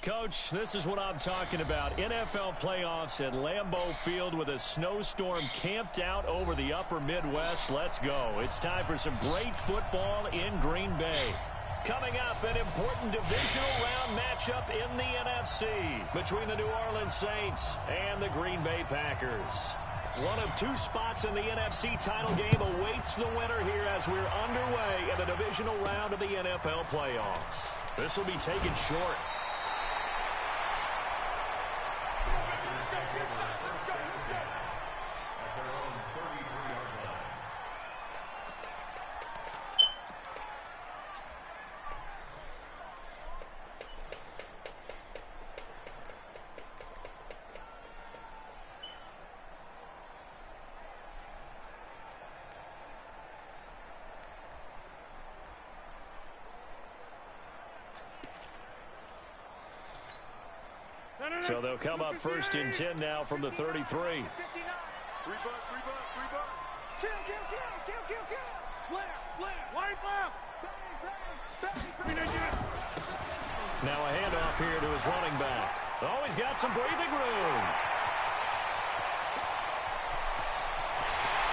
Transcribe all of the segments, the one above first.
Coach, this is what I'm talking about. NFL playoffs at Lambeau Field with a snowstorm camped out over the upper Midwest. Let's go. It's time for some great football in Green Bay. Coming up, an important divisional round matchup in the NFC between the New Orleans Saints and the Green Bay Packers. One of two spots in the NFC title game awaits the winner here as we're underway in the divisional round of the NFL playoffs. This will be taken short. So they'll come up first and 10 now from the 33. Kill. Slap. Wipe up. Now a handoff here to his running back. Oh, he's got some breathing room.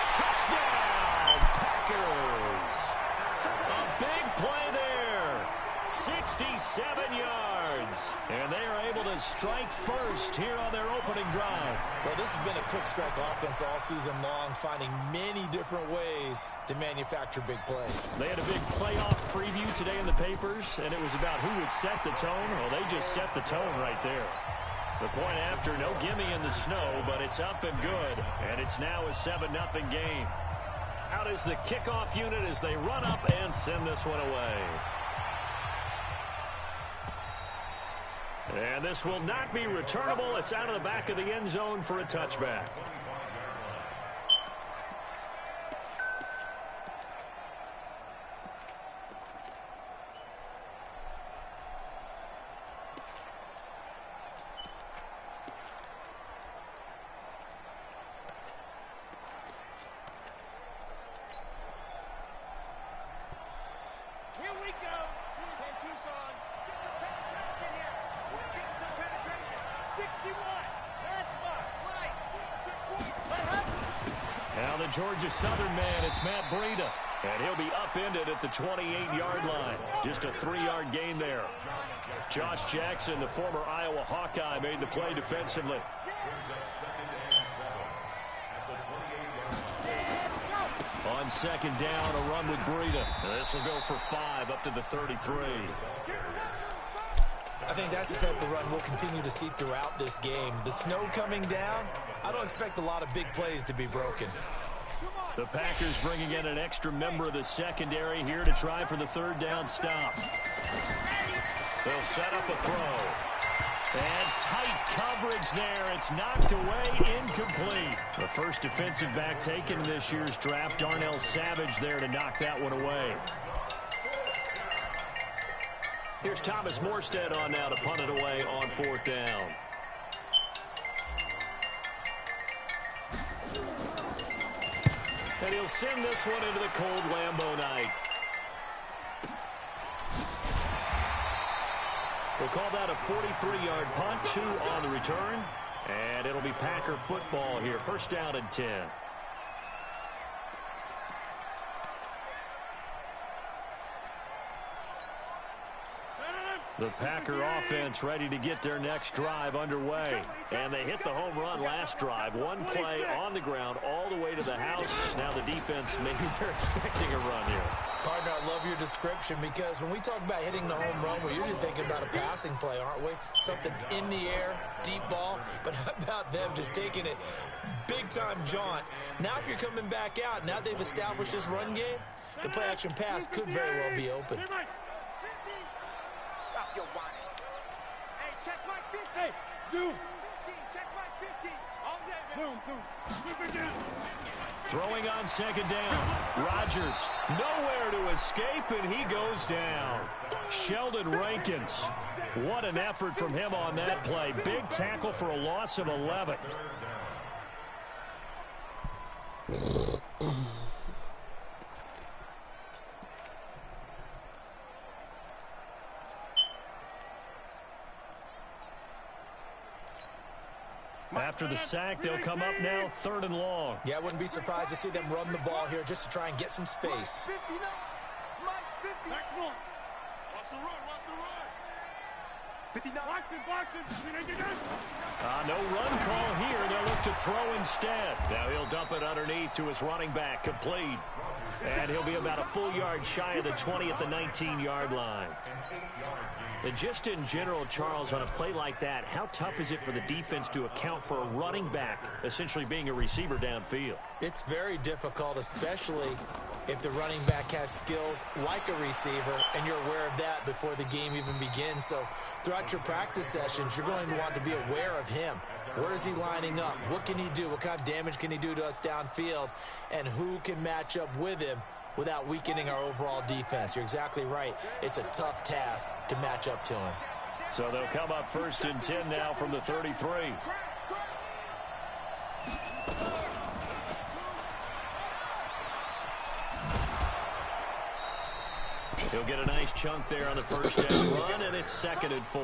Touchdown, Packers. A big play there. 67 yards. And they are able to strike first here on their opening drive. Well, this has been a quick strike offense all season long, finding many different ways to manufacture big plays. They had a big playoff preview today in the papers, and it was about who would set the tone. Well, they just set the tone right there. The point after, no gimme in the snow, but it's up and good. And it's now a 7-0 game. Out is the kickoff unit as they run up and send this one away. And this will not be returnable. It's out of the back of the end zone for a touchback. Here we go. Ken Tucson. 61. That's Fox. Right. Now the Georgia Southern man, it's Matt Breida. And he'll be upended at the 28-yard line. Just a 3-yard gain there. Josh Jackson, the former Iowa Hawkeye, made the play defensively. On second down, a run with Breida. This will go for 5 up to the 33. I think that's the type of run we'll continue to see throughout this game. The snow coming down, I don't expect a lot of big plays to be broken. The Packers bringing in an extra member of the secondary here to try for the third down stop. They'll set up a throw. And tight coverage there. It's knocked away, incomplete. The first defensive back taken in this year's draft, Darnell Savage, there to knock that one away. Here's Thomas Morstead on now to punt it away on 4th down. And he'll send this one into the cold Lambeau night. We'll call that a 43-yard punt, 2 on the return. And it'll be Packer football here. First down and 10. The Packer offense ready to get their next drive underway. And they hit the home run last drive. One play on the ground all the way to the house. Now the defense, maybe they're expecting a run here. Partner, I love your description because when we talk about hitting the home run, we're usually thinking about a passing play, aren't we? Something in the air, deep ball. But how about them just taking it big-time jaunt? Now if you're coming back out, now they've established this run game, the play-action pass could very well be open. Stop your whining. Hey, check my 50. Zoom. 15, check my 50. All day. Zoom. Throwing on second down. Rodgers nowhere to escape, and he goes down. Sheldon Rankins. What an effort from him on that play. Big tackle for a loss of 11. after the sack. They'll come up now 3rd and long. Yeah, I wouldn't be surprised to see them run the ball here just to try and get some space. Mike 50. Back one. Watch the run. Watch the run. 59. Box it. No run call here. They'll look to throw instead. Now he'll dump it underneath to his running back. Complete. And he'll be about a full yard shy of the 20 at the 19-yard line. And just in general, Charles, on a play like that, how tough is it for the defense to account for a running back essentially being a receiver downfield? It's very difficult, especially if the running back has skills like a receiver, and you're aware of that before the game even begins. So throughout your practice sessions, you're going to want to be aware of him. Where is he lining up? What can he do? What kind of damage can he do to us downfield? And who can match up with him without weakening our overall defense? You're exactly right. It's a tough task to match up to him. So they'll come up 1st and 10 now from the 33. He'll get a nice chunk there on the 1st down run, and it's 2nd and 4.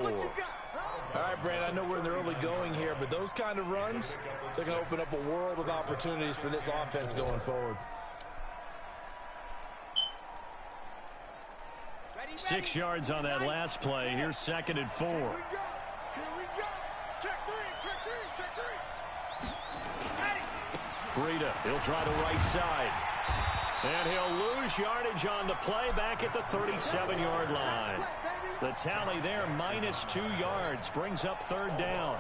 All right, Brand, I know we're in the early going here, but those kind of runs, they're going to open up a world of opportunities for this offense going forward. 6 yards on that last play. Here's 2nd and 4. Here we go. Check three. Breida, he'll try the right side. And he'll lose yardage on the play back at the 37-yard line. The tally there, -2 yards, brings up 3rd down.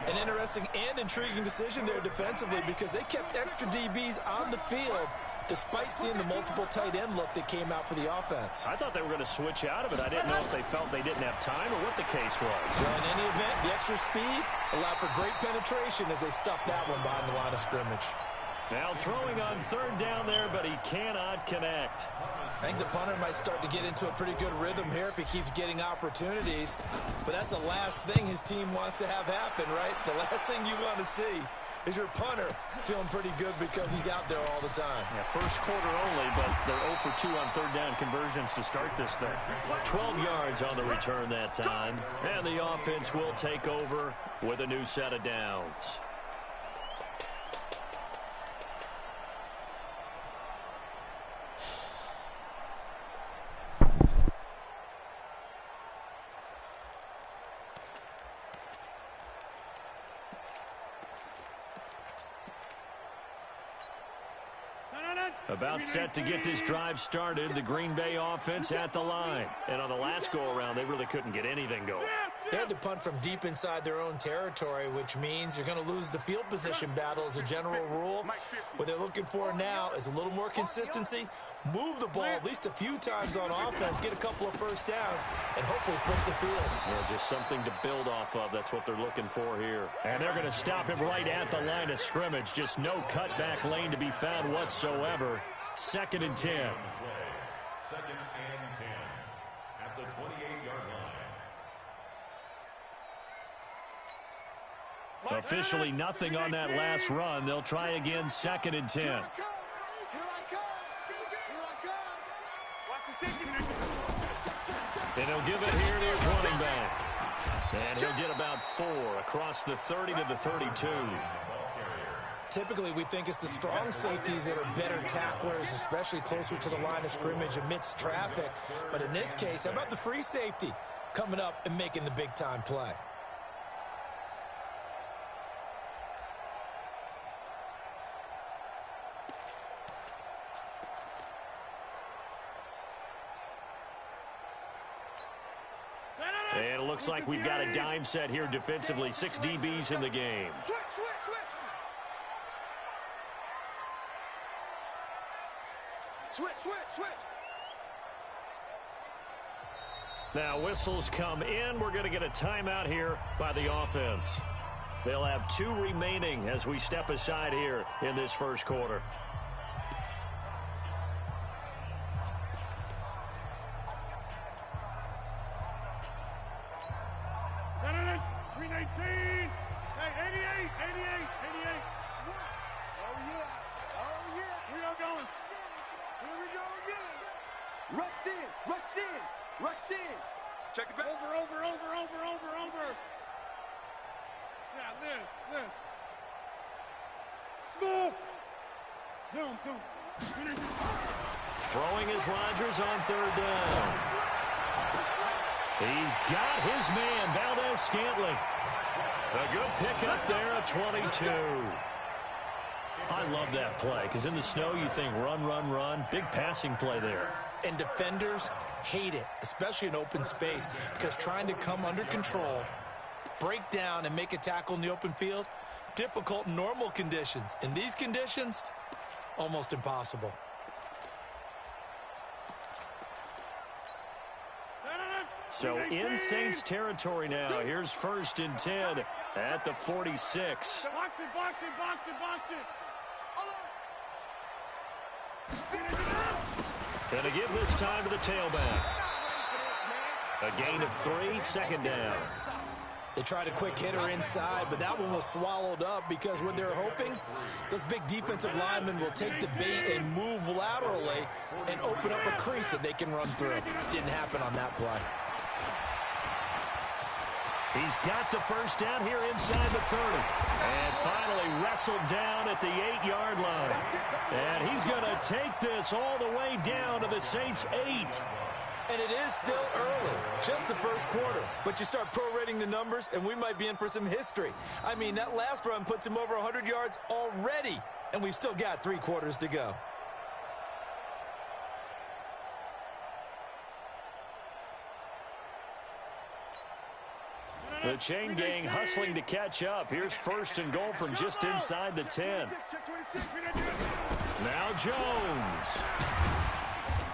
An interesting and intriguing decision there defensively because they kept extra DBs on the field despite seeing the multiple tight end look that came out for the offense. I thought they were going to switch out of it. I didn't know if they felt they didn't have time or what the case was. Well, in any event, the extra speed allowed for great penetration as they stuffed that one behind the line of scrimmage. Now throwing on 3rd down there, but he cannot connect. I think the punter might start to get into a pretty good rhythm here if he keeps getting opportunities. But that's the last thing his team wants to have happen, right? The last thing you want to see is your punter feeling pretty good because he's out there all the time. Yeah, 1st quarter only, but they're 0 for 2 on 3rd down conversions to start this thing. 12 yards on the return that time. And the offense will take over with a new set of downs. About set to get this drive started. The Green Bay offense at the line. And on the last go-around, they really couldn't get anything going. They had to punt from deep inside their own territory, which means you're going to lose the field position battle as a general rule. What they're looking for now is a little more consistency, move the ball at least a few times on offense, get a couple of 1st downs, and hopefully flip the field. Yeah, just something to build off of. That's what they're looking for here. And they're going to stop him right at the line of scrimmage. Just no cutback lane to be found whatsoever. 2nd and 10. 2nd and 10 at the 28-yard line. Officially nothing on that last run. They'll try again 2nd and 10. Here I come. Watch the safety. And he'll give it here to his running back. And he'll get about 4 across the 30 to the 32. Typically, we think it's the strong safeties that are better tacklers, especially closer to the line of scrimmage amidst traffic. But in this case, how about the free safety coming up and making the big-time play? And it looks like we've got a dime set here defensively. 6 DBs in the game. Switch. Now whistles come in. We're going to get a timeout here by the offense. They'll have 2 remaining as we step aside here in this 1st quarter. Rush in. Check it back. Over. Yeah, this. Move. Zoom. Throwing is Rodgers on third down. He's got his man, Valdez-Scantling. A good pickup there at 22. I love that play because in the snow you think run. Big passing play there. And defenders hate it, especially in open space, because trying to come under control, break down, and make a tackle in the open field, difficult in normal conditions. In these conditions, almost impossible. So in Saints territory now. Here's 1st and 10 at the 46. Gonna give this time to the tailback. A gain of 3, 2nd down. They tried a quick hitter inside, but that one was swallowed up because what they're hoping, those big defensive linemen will take the bait and move laterally and open up a crease that they can run through. Didn't happen on that play. He's got the 1st down here inside the 30. And finally wrestled down at the 8-yard line. And he's going to take this all the way down to the Saints' 8. And it is still early, just the first quarter. But you start prorating the numbers, and we might be in for some history. I mean, that last run puts him over 100 yards already, and we've still got 3 quarters to go. The chain gang hustling to catch up. Here's 1st and goal from just inside the 10. Now Jones.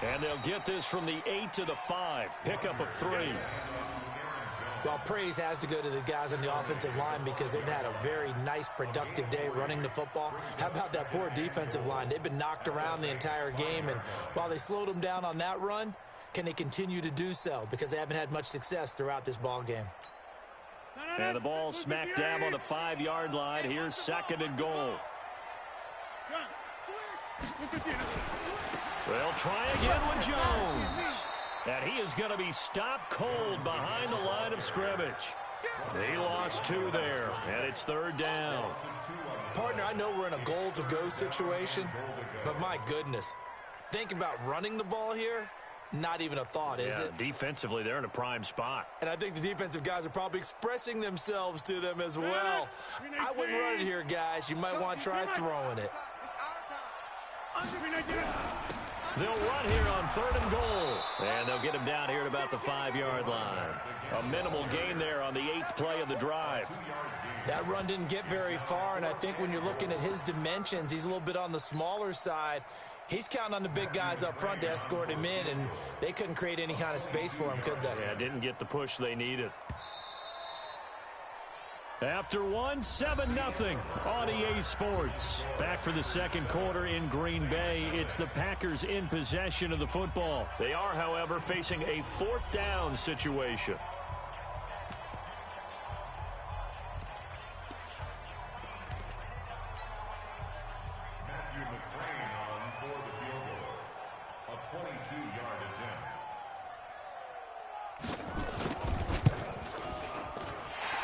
And they'll get this from the 8 to the 5. Pickup of 3. Well, praise has to go to the guys on the offensive line because they've had a very nice, productive day running the football. How about that poor defensive line? They've been knocked around the entire game, and while they slowed them down on that run, can they continue to do so? Because they haven't had much success throughout this ball game. And the ball smack dab on the 5-yard line. Here's 2nd and goal. They'll try again with Jones. And he is going to be stopped cold behind the line of scrimmage. He lost 2 there, and it's 3rd down. Partner, I know we're in a goal-to-go situation, but my goodness, think about running the ball here. Not even a thought, is it? Defensively, they're in a prime spot. And I think the defensive guys are probably expressing themselves to them as well. I wouldn't run it here, guys. You might want to try throwing it. They'll run here on 3rd and goal. And they'll get him down here at about the 5-yard line. A minimal gain there on the 8th play of the drive. That run didn't get very far, and I think when you're looking at his dimensions, he's a little bit on the smaller side. He's counting on the big guys up front to escort him in, and they couldn't create any kind of space for him, could they? Yeah, didn't get the push they needed. After 1, 7-0 on EA Sports. Back for the 2nd quarter in Green Bay. It's the Packers in possession of the football. They are, however, facing a 4th down situation.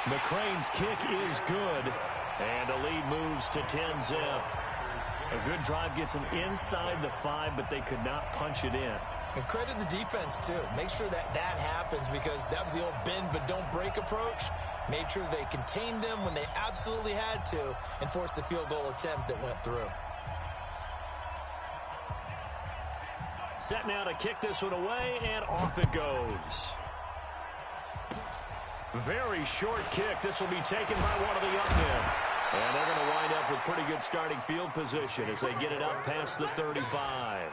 McCrane's kick is good, and the lead moves to 10-zip. A good drive gets them inside the 5, but they could not punch it in. And credit the defense, too. Make sure that happens because that was the old bend but don't break approach. Made sure they contained them when they absolutely had to and forced the field goal attempt that went through. Set now to kick this one away, and off it goes. Very short kick. This will be taken by one of the young men. And they're going to wind up with pretty good starting field position as they get it up past the 35.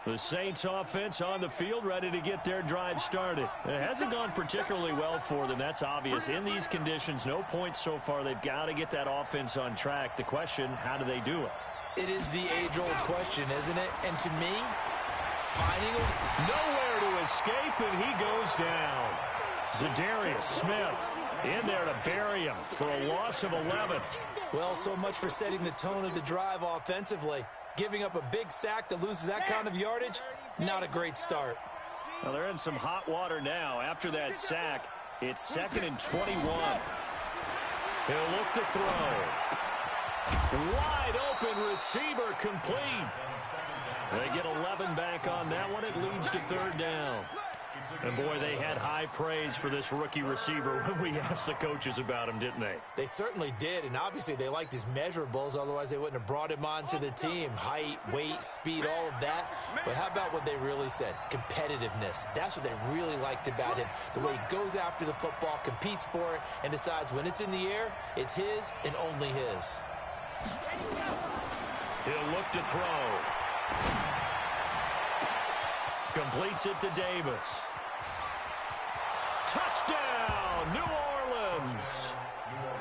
The Saints offense on the field, ready to get their drive started. It hasn't gone particularly well for them, that's obvious. In these conditions, no points so far. They've got to get that offense on track. The question, how do they do it? It is the age-old question, isn't it? And to me, finding nowhere to escape, and he goes down. Zadarius Smith in there to bury him for a loss of 11. Well, so much for setting the tone of the drive offensively. Giving up a big sack that loses that kind of yardage, not a great start. Well, they're in some hot water now. After that sack, it's 2nd and 21. He'll look to throw. Wide open receiver complete. They get 11 back on that one. It leads to 3rd down. And, boy, they had high praise for this rookie receiver when we asked the coaches about him, didn't they? They certainly did, and obviously they liked his measurables. Otherwise, they wouldn't have brought him onto the team. Height, weight, speed, all of that. But how about what they really said? Competitiveness. That's what they really liked about him. The way he goes after the football, competes for it, and decides when it's in the air, it's his and only his. He'll look to throw. Completes it to Davis. Touchdown, New Orleans.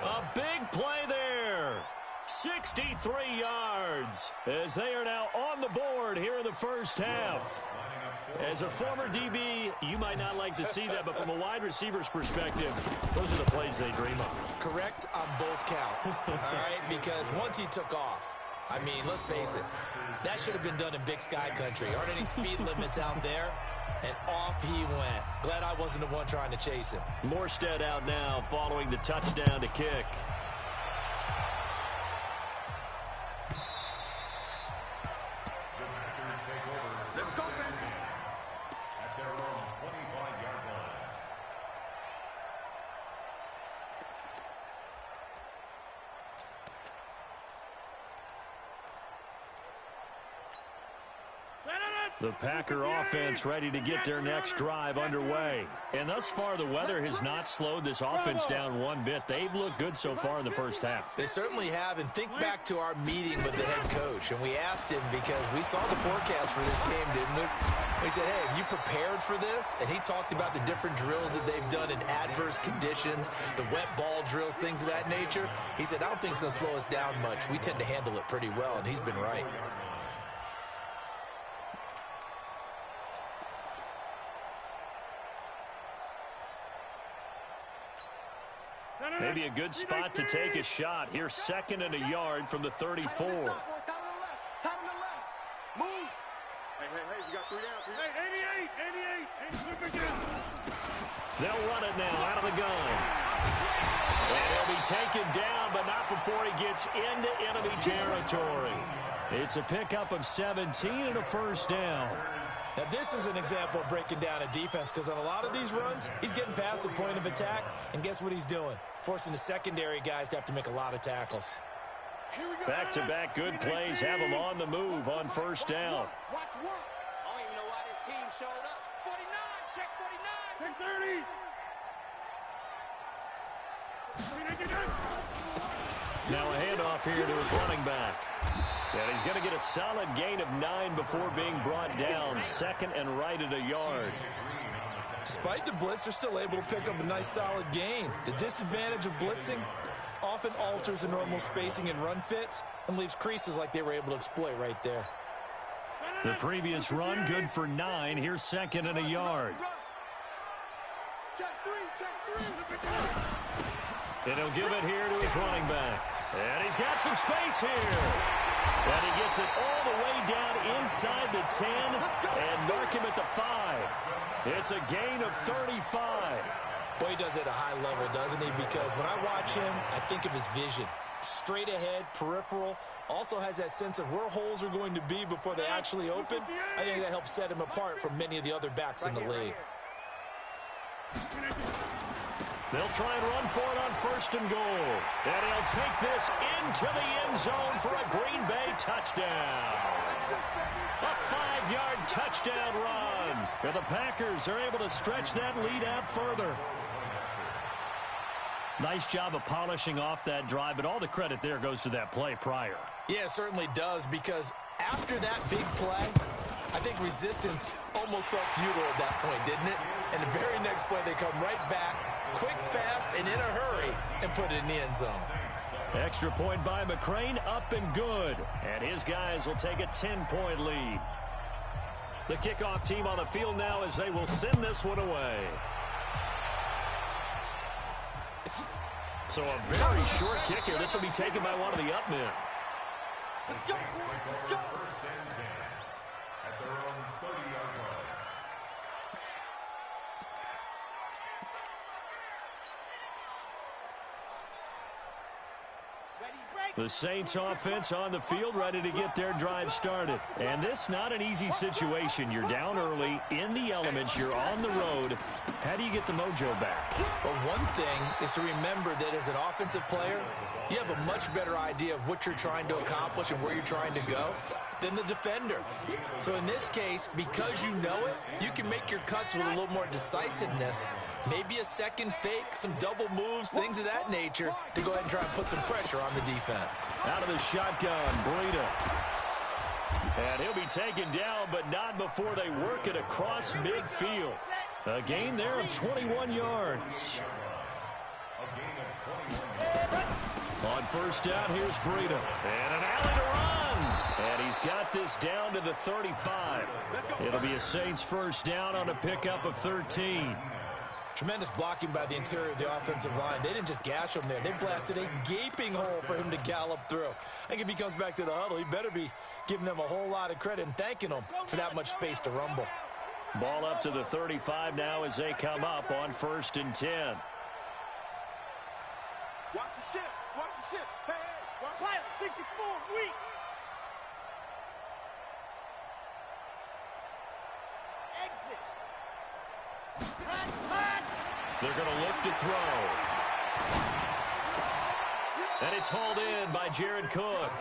A big play there. 63 yards as they are now on the board here in the first half. As a former DB, you might not like to see that, but from a wide receiver's perspective, those are the plays they dream of. Correct on both counts, all right? Because once he took off, I mean, let's face it, that should have been done in Big Sky Country. Aren't any speed limits out there? And off he went. Glad I wasn't the one trying to chase him. Morstead out now following the touchdown to kick. Let's go, man. At their own 25-yard line. The Packer offense ready to get their next drive underway. And thus far, the weather has not slowed this offense down one bit. They've looked good so far in the first half. They certainly have. And think back to our meeting with the head coach. And we asked him because we saw the forecast for this game, didn't we? We said, hey, have you prepared for this? And he talked about the different drills that they've done in adverse conditions, the wet ball drills, things of that nature. He said, I don't think it's going to slow us down much. We tend to handle it pretty well, and he's been right. Maybe a good spot to take a shot. Here's 2nd and a yard from the 34. Time to the left. Move. Hey, we got 3 down. Hey, 88. Look again. They'll run it now out of the gun. And he'll be taken down, but not before he gets into enemy territory. It's a pickup of 17 and a first down. Now, this is an example of breaking down a defense because on a lot of these runs, he's getting past the point of attack, and guess what he's doing? Forcing the secondary guys to have to make a lot of tackles. Back-to-back good plays have him on the move on first down. Watch work. I don't even know why this team showed up. 49, check 49. Check 30. Now a handoff here to his running back. And he's going to get a solid gain of 9 before being brought down. 2nd and right at a yard. Despite the blitz, they're still able to pick up a nice solid gain. The disadvantage of blitzing often alters the normal spacing and run fits and leaves creases like they were able to exploit right there. The previous run good for 9. Here's 2nd and a yard. Check 3. And he'll give it here to his running back. And he's got some space here. And he gets it all the way down inside the 10 and mark him at the 5. It's a gain of 35. Boy, he does it at a high level, doesn't he? Because when I watch him, I think of his vision. Straight ahead, peripheral. Also has that sense of where holes are going to be before they actually open. I think that helps set him apart from many of the other backs in the league. They'll try and run for it on 1st and goal. And he'll take this into the end zone for a Green Bay touchdown. A 5-yard touchdown run. And the Packers are able to stretch that lead out further. Nice job of polishing off that drive, but all the credit there goes to that play prior. Yeah, it certainly does, because after that big play, I think resistance almost felt futile at that point, didn't it? And the very next play, they come right back, quick, fast, and in a hurry, and put it in the end zone. Extra point by McCrane, up and good. And his guys will take a 10-point lead. The kickoff team on the field now as they will send this one away. So a very short kick here. This will be taken by one of the up men. Let's go. Let's go. First and 10 at their own 30-yard line. The Saints offense on the field, ready to get their drive started. And this not an easy situation. You're down early, in the elements, you're on the road. How do you get the mojo back? Well, one thing is to remember that as an offensive player, you have a much better idea of what you're trying to accomplish and where you're trying to go than the defender. So in this case, because you know it, you can make your cuts with a little more decisiveness. Maybe a second fake, some double moves, things of that nature to go ahead and try and put some pressure on the defense. Out of the shotgun, Breida. And he'll be taken down, but not before they work it across midfield. A gain there of 21 yards. On first down, here's Breida. And an alley to run. And he's got this down to the 35. It'll be a Saints first down on a pickup of 13. Tremendous blocking by the interior of the offensive line. They didn't just gash him there. They blasted a gaping hole for him to gallop through. I think if he comes back to the huddle, he better be giving them a whole lot of credit and thanking them for that much space to rumble. Ball up to the 35 now as they come up on first and 10. Watch the ship. Watch the ship. Hey, hey. Watch Pilot 64 weak. Exit. They're going to look to throw. And it's hauled in by Jared Cook.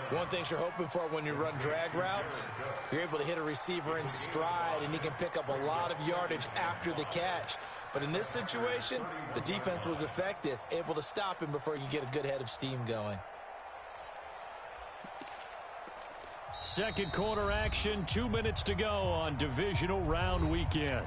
One thing you're hoping for when you run drag routes, you're able to hit a receiver in stride, and he can pick up a lot of yardage after the catch. But in this situation, the defense was effective, able to stop him before he could get a good head of steam going. Second quarter action, 2 minutes to go on divisional round weekend.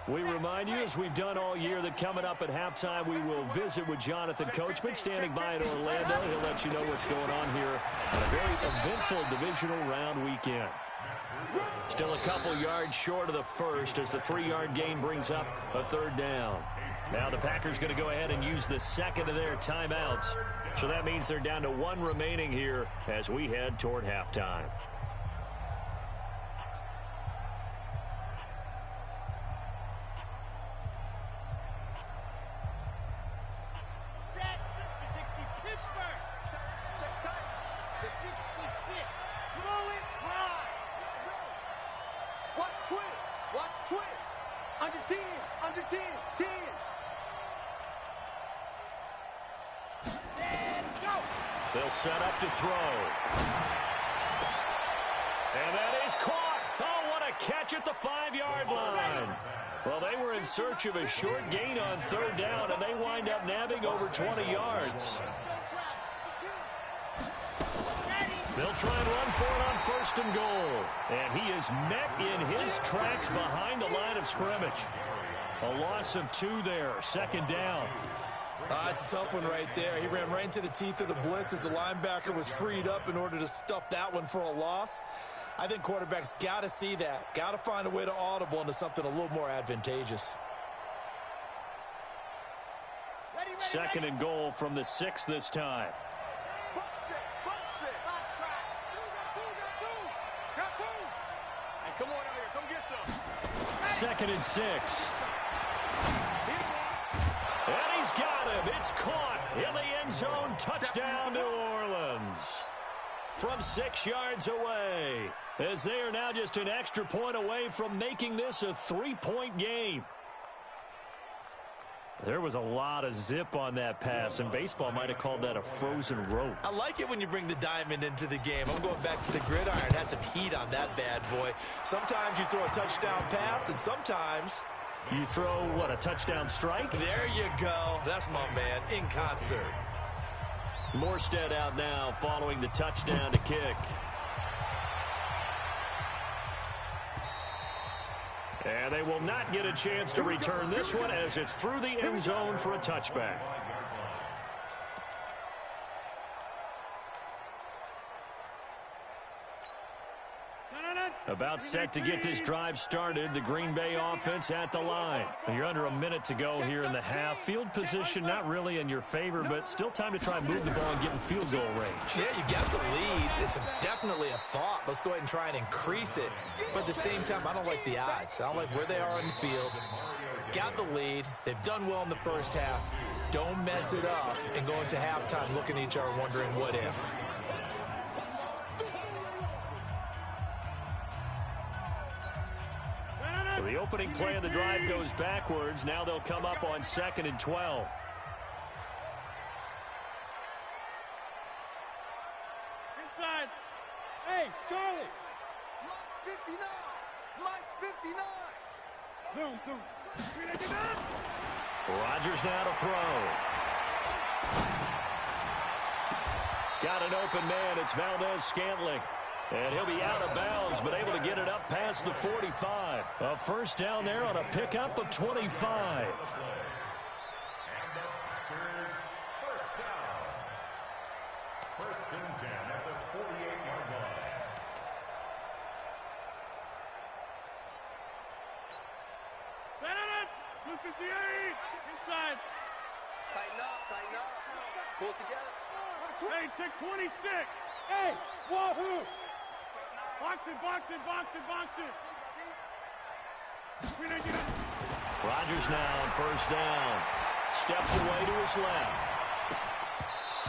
We remind you, as we've done all year, that coming up at halftime, we will visit with Jonathan Coachman, standing by in Orlando. He'll let you know what's going on here on a very eventful divisional round weekend. Still a couple yards short of the first as the 3-yard gain brings up a third down. Now the Packers going to go ahead and use the second of their timeouts. So that means they're down to one remaining here as we head toward halftime. They'll set up to throw. And that is caught. Oh, what a catch at the 5-yard line. Well, they were in search of a short gain on third down, and they wind up nabbing over 20 yards. They'll try and run for it on first and goal. And he is met in his tracks behind the line of scrimmage. A loss of 2 there, second down. It's a tough one right there. He ran right into the teeth of the blitz as the linebacker was freed up in order to stuff that one for a loss. I think quarterbacks got to see that. Got to find a way to audible into something a little more advantageous. Second and goal from the 6 this time. Come on out here. Come get some. Second and 6. And he's got him. It's caught in the end zone. Touchdown, New Orleans. From 6 yards away, as they are now just an extra point away from making this a 3-point game. There was a lot of zip on that pass, and baseball might have called that a frozen rope. I like it when you bring the diamond into the game. I'm going back to the gridiron. Had some heat on that bad boy. Sometimes you throw a touchdown pass, and sometimes you throw, what, a touchdown strike? There you go. That's my man, in concert. Morstead out now following the touchdown to kick. And they will not get a chance to return this one as it's through the end zone for a touchback. About set to get this drive started. The Green Bay offense at the line. You're under a minute to go here in the half. Field position not really in your favor, but still time to try and move the ball and get in field goal range. Yeah, you got the lead. It's definitely a thought. Let's go ahead and try and increase it. But at the same time, I don't like the odds. I don't like where they are on the field. Got the lead. They've done well in the first half. Don't mess it up and go into halftime looking at each other wondering what if. So the opening play of the drive goes backwards. Now they'll come up on 2nd and 12. Inside. Hey, Charlie. Lights 59. Lights 59. Zoom. Rodgers now to throw. Got an open man. It's Valdez-Scantling. And he'll be out of bounds, but able to get it up past the 45. A first down there on a pickup of 25. And the Packers first down. 1st and 10 at the 48-yard line. Blue 58. Inside. Tighten up. Pull together. Hey, take 26. Hey, wahoo. Box it. Rodgers now on first down. Steps away to his left.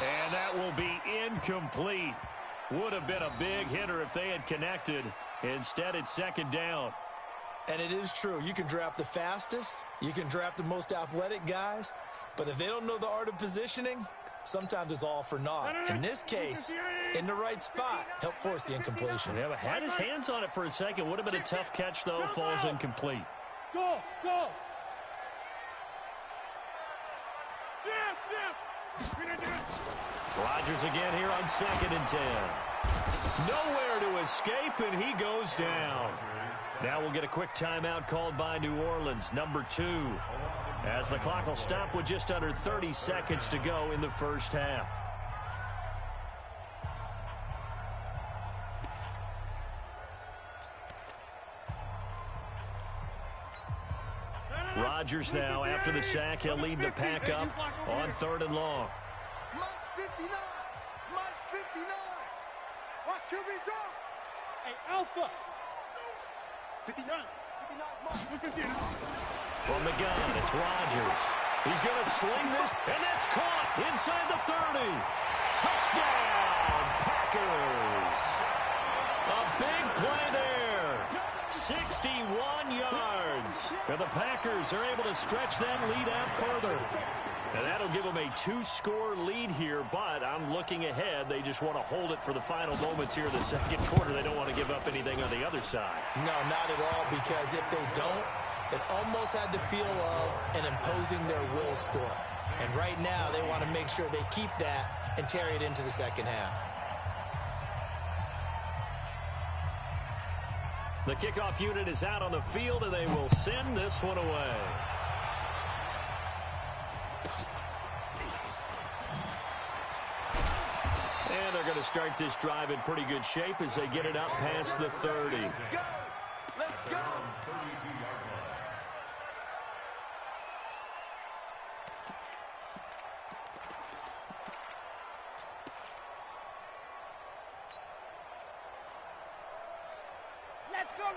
And that will be incomplete. Would have been a big hitter if they had connected. Instead, it's 2nd down. And it is true. You can draft the fastest. You can draft the most athletic guys. But if they don't know the art of positioning, sometimes it's all for naught. In this case, in the right spot, help force the incompletion. Yeah, but had his hands on it for a second. Would have been a tough catch, though. Falls incomplete. Go. Rodgers again here on 2nd and 10. Nowhere to escape, and he goes down. Now we'll get a quick timeout called by New Orleans, number 2. As the clock will stop with just under 30 seconds to go in the first half. Rodgers now, after the sack, he'll lead the pack up on 3rd and long. Mike's 59. Watch QB drop. Hey, Alpha. 59. From the gun, it's Rodgers. He's going to sling this, and that's caught inside the 30. Touchdown, Packers. A big play there. 61 yards. And the Packers are able to stretch that lead out further. And that'll give them a 2-score lead here, but I'm looking ahead. They just want to hold it for the final moments here in the 2nd quarter. They don't want to give up anything on the other side. No, not at all, because if they don't, it almost had the feel of an imposing their will score. And right now, they want to make sure they keep that and carry it into the 2nd half. The kickoff unit is out on the field, and they will send this one away. And they're going to start this drive in pretty good shape as they get it up past the 30. Let's go.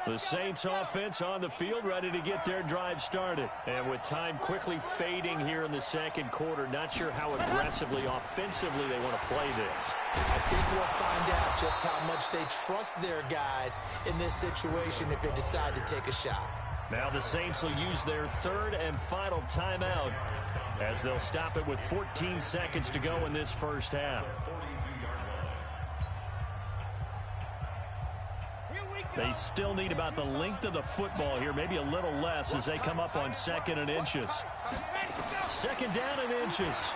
The Saints offense on the field, ready to get their drive started. And with time quickly fading here in the 2nd quarter, not sure how aggressively, offensively they want to play this. I think we'll find out just how much they trust their guys in this situation if they decide to take a shot. Now the Saints will use their 3rd and final timeout as they'll stop it with 14 seconds to go in this first half. They still need about the length of the football here, maybe a little less as they come up on 2nd and inches. 2nd down and inches.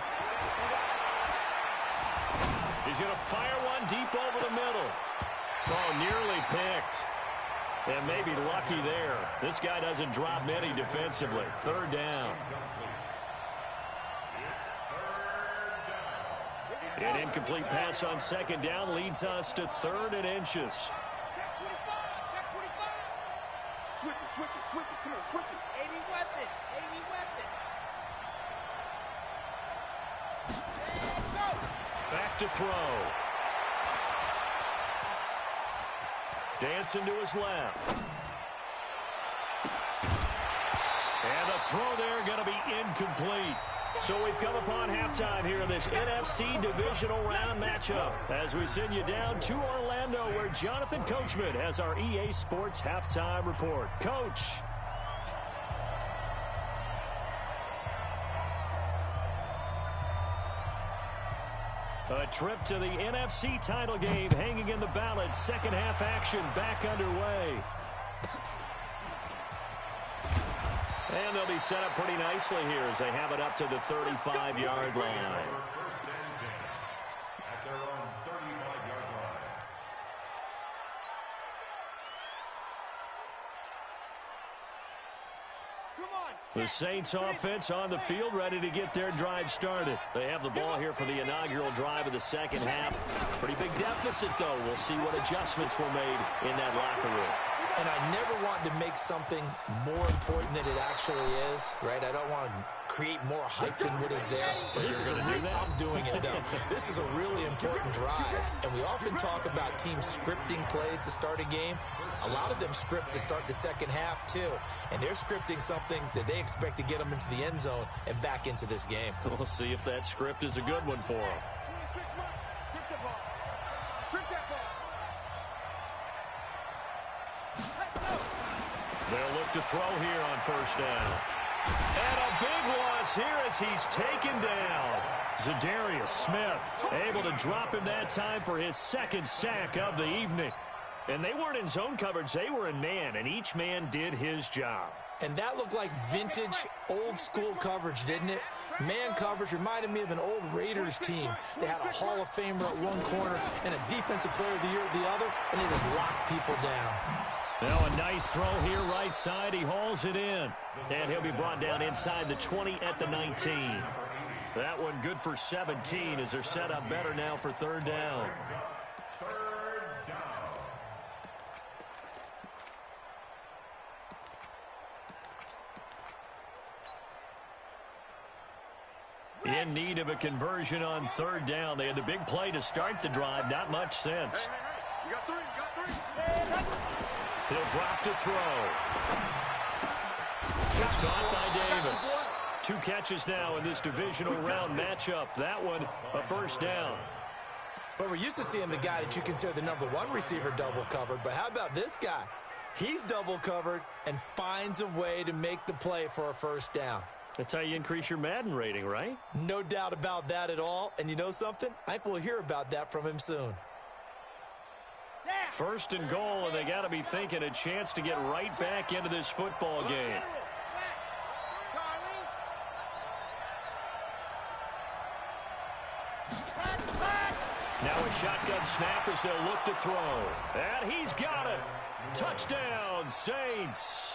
He's going to fire one deep over the middle. Oh, nearly picked. And maybe lucky there. This guy doesn't drop many defensively. Third down. An incomplete pass on second down leads us to 3rd and inches. Check 25. Check 25. Switch it, switch it, switch it. Come on, switch it. 80 weapon. 80 weapon. And go. Back to throw. Dancing to his left. And the throw there going to be incomplete. So we've come upon halftime here in this NFC Divisional Round matchup as we send you down to Orlando where Jonathan Coachman has our EA Sports Halftime Report. Coach. A trip to the NFC title game hanging in the balance. Second half action back underway. And they'll be set up pretty nicely here as they have it up to the 35-yard line. At their own 35-yard line. The Saints offense on the field, ready to get their drive started. They have the ball here for the inaugural drive of the second half. Pretty big deficit, though. We'll see what adjustments were made in that locker room. And I never want to make something more important than it actually is, right? I don't want to create more hype than what is there. But this is I'm doing it, though. This is a really important drive. And we often talk about teams scripting plays to start a game. A lot of them script to start the second half, too. And they're scripting something that they expect to get them into the end zone and back into this game. We'll see if that script is a good one for them. They'll look to throw here on first down. And a big loss here as he's taken down. Zadarius Smith able to drop him that time for his second sack of the evening. And they weren't in zone coverage, they were in man, and each man did his job. And that looked like vintage, old-school coverage, didn't it? Man coverage reminded me of an old Raiders team. They had a Hall of Famer at one corner and a Defensive Player of the Year at the other, and they just locked people down. Now a nice throw here right side. He hauls it in. And he'll be brought down inside the 20 at the 19. That one good for 17 as they're set up better now for third down. In need of a conversion on third down. They had the big play to start the drive. Not much sense. You got three. He'll drop to throw. It's caught by Davis. 2 catches now in this divisional round matchup. That one, a first down. But we're used to seeing the guy that you consider the #1 receiver double covered. But how about this guy? He's double covered and finds a way to make the play for a first down. That's how you increase your Madden rating, right? No doubt about that at all. And you know something? I think we'll hear about that from him soon. First and goal, and they got to be thinking a chance to get right back into this football game. Now a shotgun snap as they'll look to throw. And he's got it. Touchdown, Saints.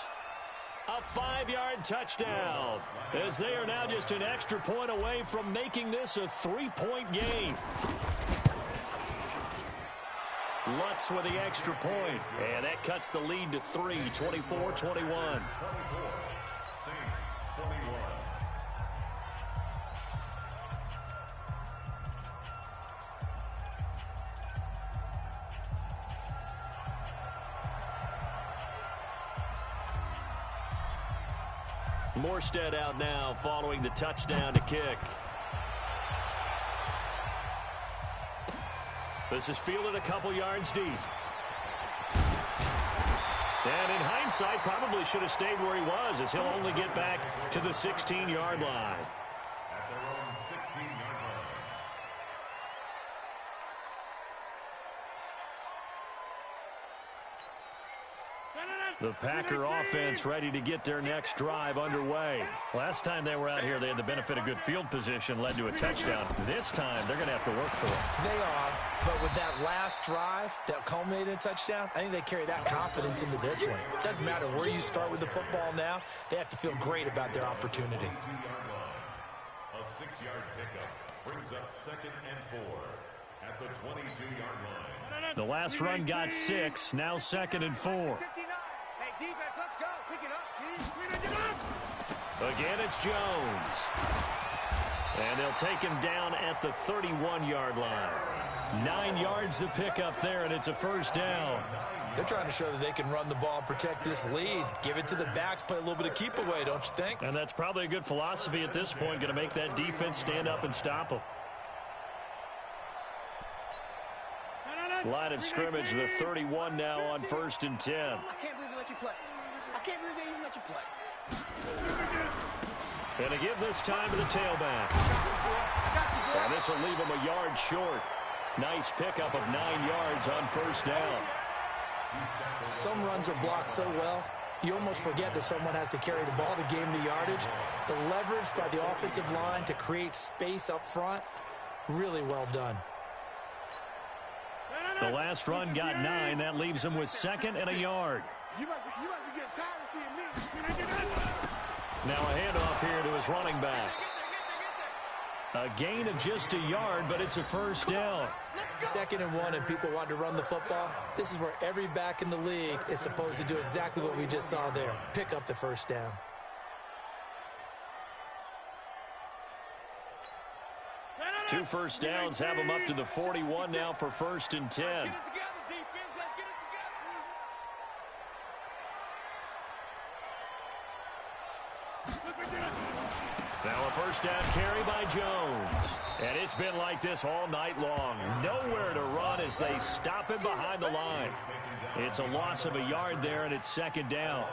A 5-yard touchdown, as they are now just an extra point away from making this a 3-point game. Lutz with the extra point, and that cuts the lead to 3, 24-21. 24, Saints 21. Morstead out now following the touchdown to kick. This is fielded a couple yards deep. And in hindsight, probably should have stayed where he was, as he'll only get back to the 16-yard line. At their own 16-yard line. The Packer offense ready to get their next drive underway. Last time they were out here, they had the benefit of good field position, led to a touchdown. This time, they're going to have to work for it. They are, but with that last drive that culminated in a touchdown, I think they carry that confidence into this one. Doesn't matter where you start with the football now, they have to feel great about their opportunity. A 6-yard pickup brings up 2nd and 4 at the 22-yard line. The last run got 6, now 2nd and 4. Hey, defense, let's go. Pick it up, please. Again, it's Jones. And they'll take him down at the 31-yard line. 9 yards to pick up there, and it's a first down. They're trying to show that they can run the ball and protect this lead. Give it to the backs, play a little bit of keep away, don't you think? And that's probably a good philosophy at this point, going to make that defense stand up and stop them. Line of scrimmage, the 31 now on 1st and 10. I can't believe they let you play. I can't believe they even let you play. And to give this time to the tailback. And this will leave him a yard short. Nice pickup of 9 yards on first down. Some runs are blocked so well, you almost forget that someone has to carry the ball to gain the yardage. The leverage by the offensive line to create space up front, really well done. The last run got 9. That leaves him with 2nd and a yard. You must be getting tired of seeing me. Now a handoff here to his running back. A gain of just a yard, but it's a first down. 2nd and 1, and people want to run the football. This is where every back in the league is supposed to do exactly what we just saw there. Pick up the first down. Two first downs have him up to the 41 now for 1st and 10. Now a first down carry by Jones. And it's been like this all night long. Nowhere to run as they stop him behind the line. It's a loss of a yard there, and it's 2nd down.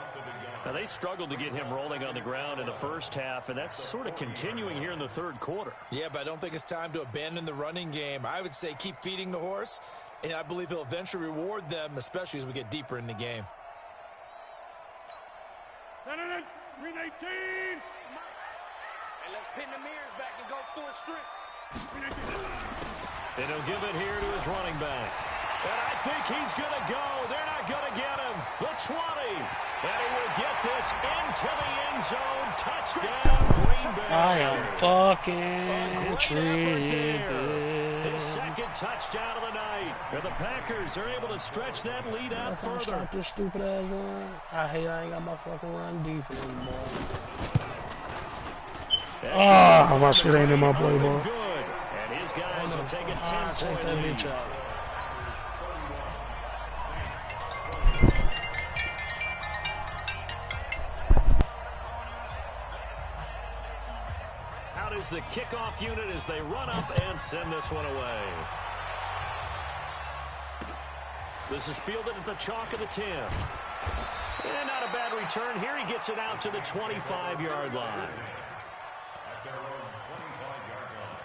Now, they struggled to get him rolling on the ground in the first half, and that's sort of continuing here in the 3rd quarter. Yeah, but I don't think it's time to abandon the running game. I would say keep feeding the horse, and I believe he'll eventually reward them, especially as we get deeper in the game. 318. Hey, let's pin the mirrors back and go through a strip. And he'll give it here to his running back. And I think he's going to go. They're not going to get him. The 20. And he will get this into the end zone. Touchdown, Green Bay. I am fucking treated. His 2nd touchdown of the night. And the Packers are able to stretch that lead out further. Stop this stupid ass run. I hate I ain't got my fucking run defense anymore. Ah, my shit ain't in my playbook. Good. And his guys will take a 10-point that lead. bitch out. Out is the kickoff unit as they run up and send this one away. This is fielded at the chalk of the 10. And not a bad return. Here he gets it out to the 25-yard line. At their own 25-yard line.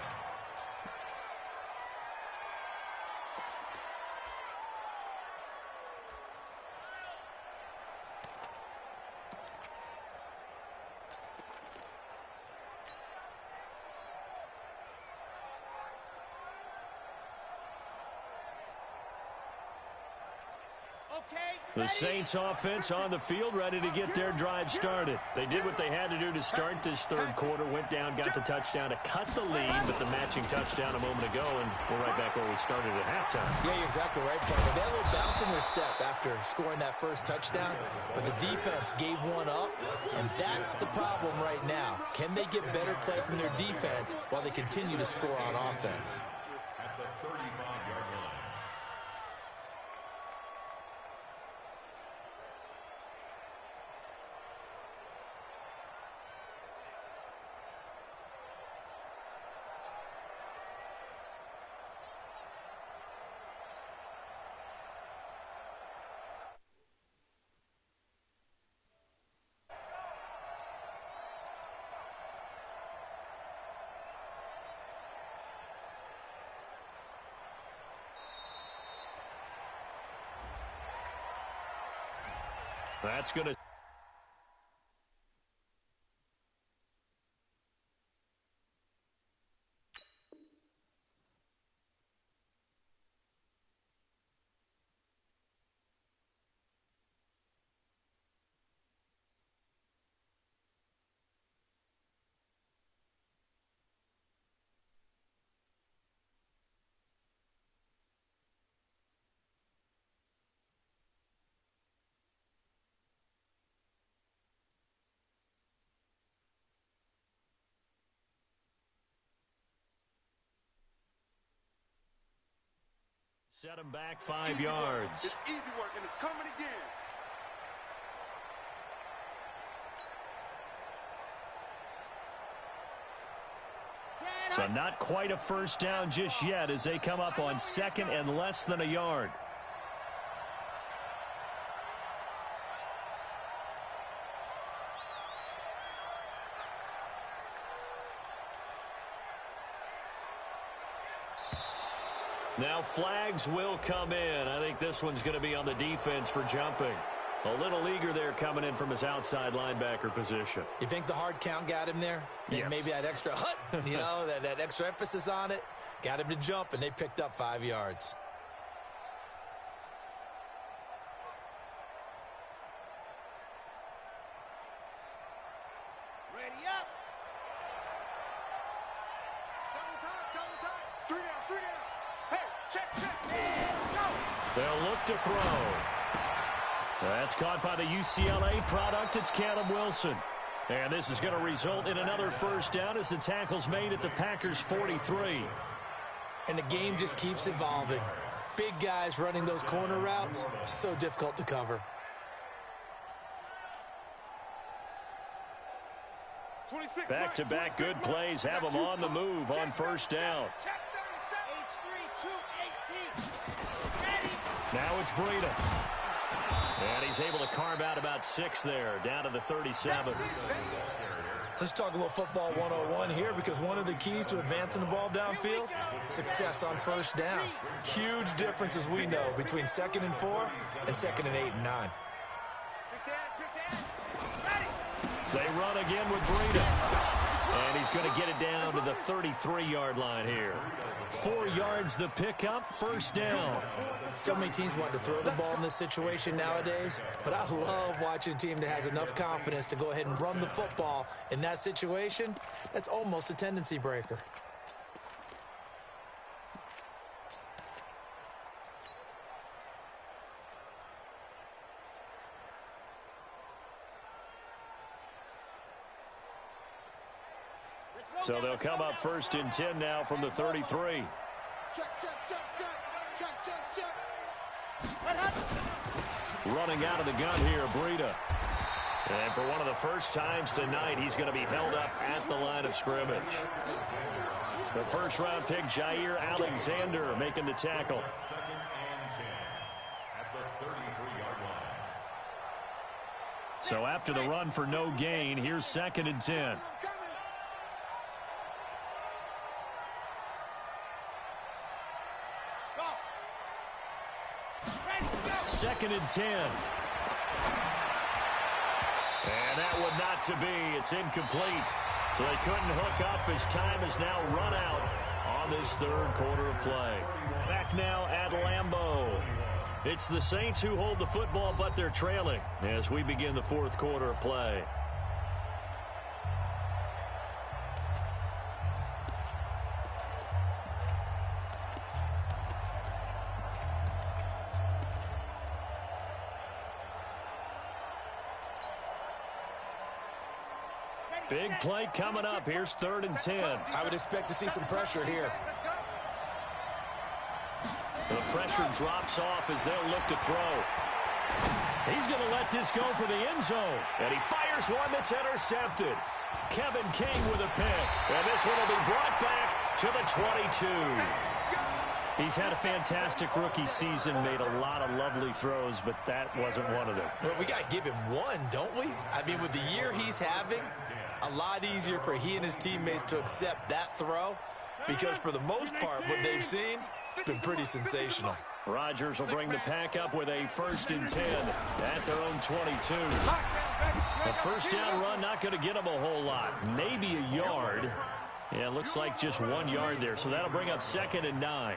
The Saints offense on the field, ready to get their drive started. They did what they had to do to start this 3rd quarter, went down, got the touchdown to cut the lead, but the matching touchdown a moment ago, and we're right back where we started at halftime. Yeah, you're exactly right, partner. They had a little bounce in their step after scoring that first touchdown, but the defense gave one up, and that's the problem right now. Can they get better play from their defense while they continue to score on offense? At the 35-yard line. That's going to... Set him back 5 yards. It's easy work, and it's coming again. So not quite a first down just yet as they come up on 2nd and less than a yard. Now flags will come in. I think this one's going to be on the defense for jumping. A little eager there coming in from his outside linebacker position. You think the hard count got him there? Yes. Maybe that extra hut, you know, that extra emphasis on it. Got him to jump, and they picked up 5 yards. Ready up. Double time. 3 down. Hey, check. Go. They'll look to throw. That's caught by the UCLA product. It's Caleb Wilson. And this is going to result in another first down as the tackle's made at the Packers' 43. And the game just keeps evolving. Big guys running those corner routes, so difficult to cover. 26. Back-to-back good plays have them on the move on first down. Check 37. H3, 2, 18. Ready. Now it's Breida. And he's able to carve out about 6 there, down to the 37. Let's talk a little football 101 here, because one of the keys to advancing the ball downfield, success on first down. Huge difference, as we know, between 2nd and 4 and 2nd and 8 and 9. They run again with Breida. And he's going to get it down to the 33-yard line here. 4 yards the pickup, first down. So many teams want to throw the ball in this situation nowadays, but I love watching a team that has enough confidence to go ahead and run the football in that situation. That's almost a tendency breaker. So they'll come up 1st and 10 now from the 33. Check. Running out of the gun here, Breida. And for one of the first times tonight, he's going to be held up at the line of scrimmage. The first-round pick, Jair Alexander, making the tackle. 2nd and 10 at the 33-yard line. So after the run for no gain, here's 2nd and 10. 2nd and 10. And that would not to be. It's incomplete. So they couldn't hook up as time has now run out on this 3rd quarter of play. Back now at Lambeau. It's the Saints who hold the football, but they're trailing as we begin the 4th quarter of play. Big play coming up. Here's 3rd and 10. I would expect to see some pressure here. The pressure drops off as they'll look to throw. He's going to let this go for the end zone. And he fires one that's intercepted. Kevin King with a pick. And this one will be brought back to the 22. He's had a fantastic rookie season, made a lot of lovely throws, but that wasn't one of them. Well, we got to give him one, don't we? I mean, with the year he's having, a lot easier for he and his teammates to accept that throw, because for the most part, what they've seen, it's been pretty sensational. Rodgers will bring the pack up with a 1st and 10 at their own 22. A first down run not going to get them a whole lot. Maybe a yard. Yeah, it looks like just 1 yard there. So that'll bring up 2nd and 9.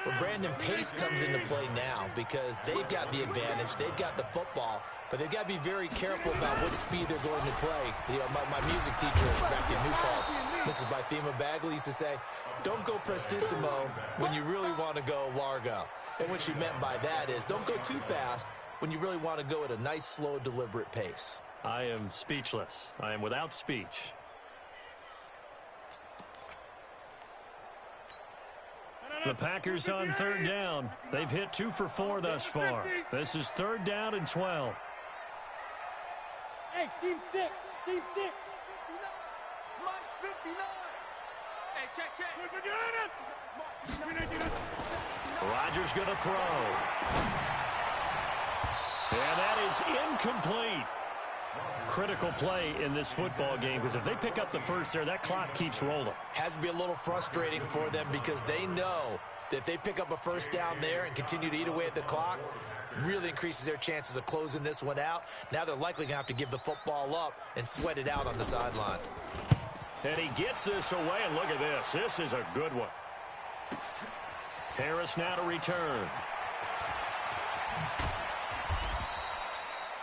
Well, Brandon, pace comes into play now because they've got the advantage. They've got the football, but they've got to be very careful about what speed they're going to play. You know, my music teacher back in New Paltz, Mrs. Bythema Bagley, used to say, don't go prestissimo when you really want to go largo. And what she meant by that is don't go too fast when you really want to go at a nice, slow, deliberate pace. I am speechless. I am without speech. The Packers on 3rd down. They've hit 2 for 4 thus far. This is 3rd down and 12. Hey, Team 6. Team 6. Mine's 59. Hey, check. Rodgers going to throw. And that is incomplete. Critical play in this football game because if they pick up the first there, that clock keeps rolling. Has to be a little frustrating for them because they know that if they pick up a first down there and continue to eat away at the clock, really increases their chances of closing this one out. Now they're likely going to have to give the football up and sweat it out on the sideline. And he gets this away, and look at this. This is a good one. Harris now to return.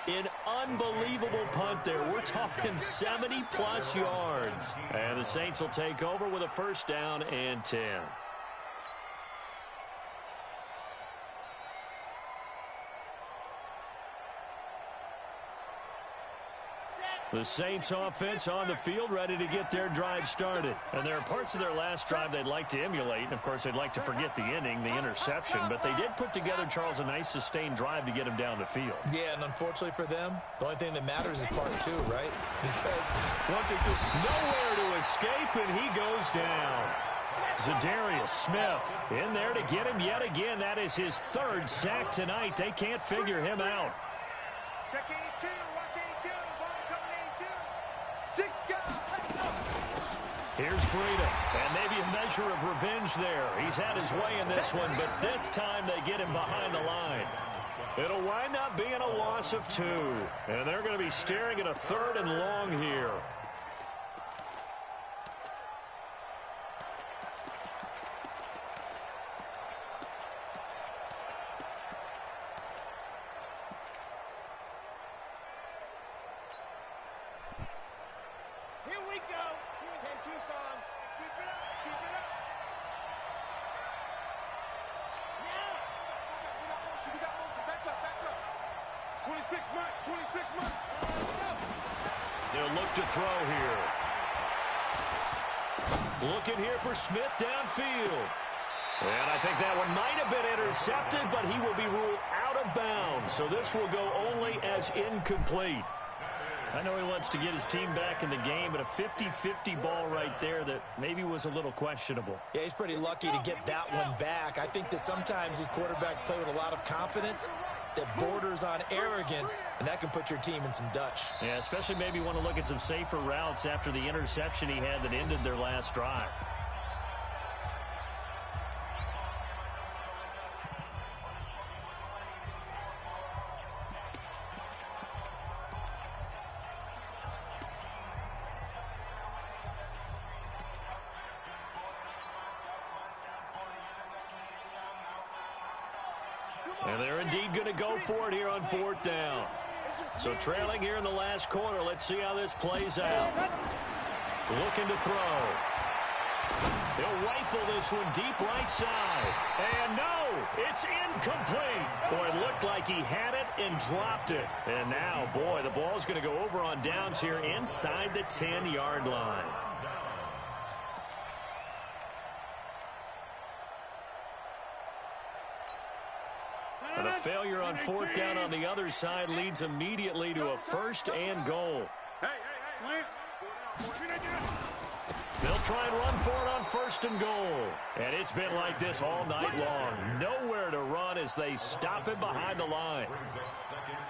An unbelievable punt there. We're talking 70-plus yards. And the Saints will take over with a 1st down and 10. The Saints offense on the field ready to get their drive started. And there are parts of their last drive they'd like to emulate. And, of course, they'd like to forget the inning, the interception. But they did put together, Charles, a nice sustained drive to get him down the field. Yeah, and unfortunately for them, the only thing that matters is part 2, right? Because once they took nowhere to escape, and he goes down. Zadarius Smith in there to get him yet again. That is his 3rd sack tonight. They can't figure him out. Check 82. Watch 82. Ball coming 82. 6 guys. Here's Breida, and maybe a measure of revenge there. He's had his way in this one, but this time they get him behind the line. It'll wind up being a loss of 2, and they're going to be staring at a 3rd and long here. Here we go. Here's Tucson. Keep it up. Keep it up. Now. We got motion. Back up. 26 months. 26 months. They'll look to throw here. Looking here for Smith downfield. And I think that one might have been intercepted, but he will be ruled out of bounds. So this will go only as incomplete. I know he wants to get his team back in the game, but a 50-50 ball right there that maybe was a little questionable. Yeah, he's pretty lucky to get that one back. I think that sometimes these quarterbacks play with a lot of confidence that borders on arrogance, and that can put your team in some Dutch. Yeah, especially maybe want to look at some safer routes after the interception he had that ended their last drive. And they're indeed going to go for it here on 4th down. So trailing here in the last quarter. Let's see how this plays out. Looking to throw. He'll rifle this one deep right side. And no, it's incomplete. Boy, it looked like he had it and dropped it. And now, boy, the ball's going to go over on downs here inside the 10-yard line. And a failure on 4th down on the other side leads immediately to a 1st and goal. They'll try and run for it on 1st and goal. And it's been like this all night long. Nowhere to run as they stop him behind the line.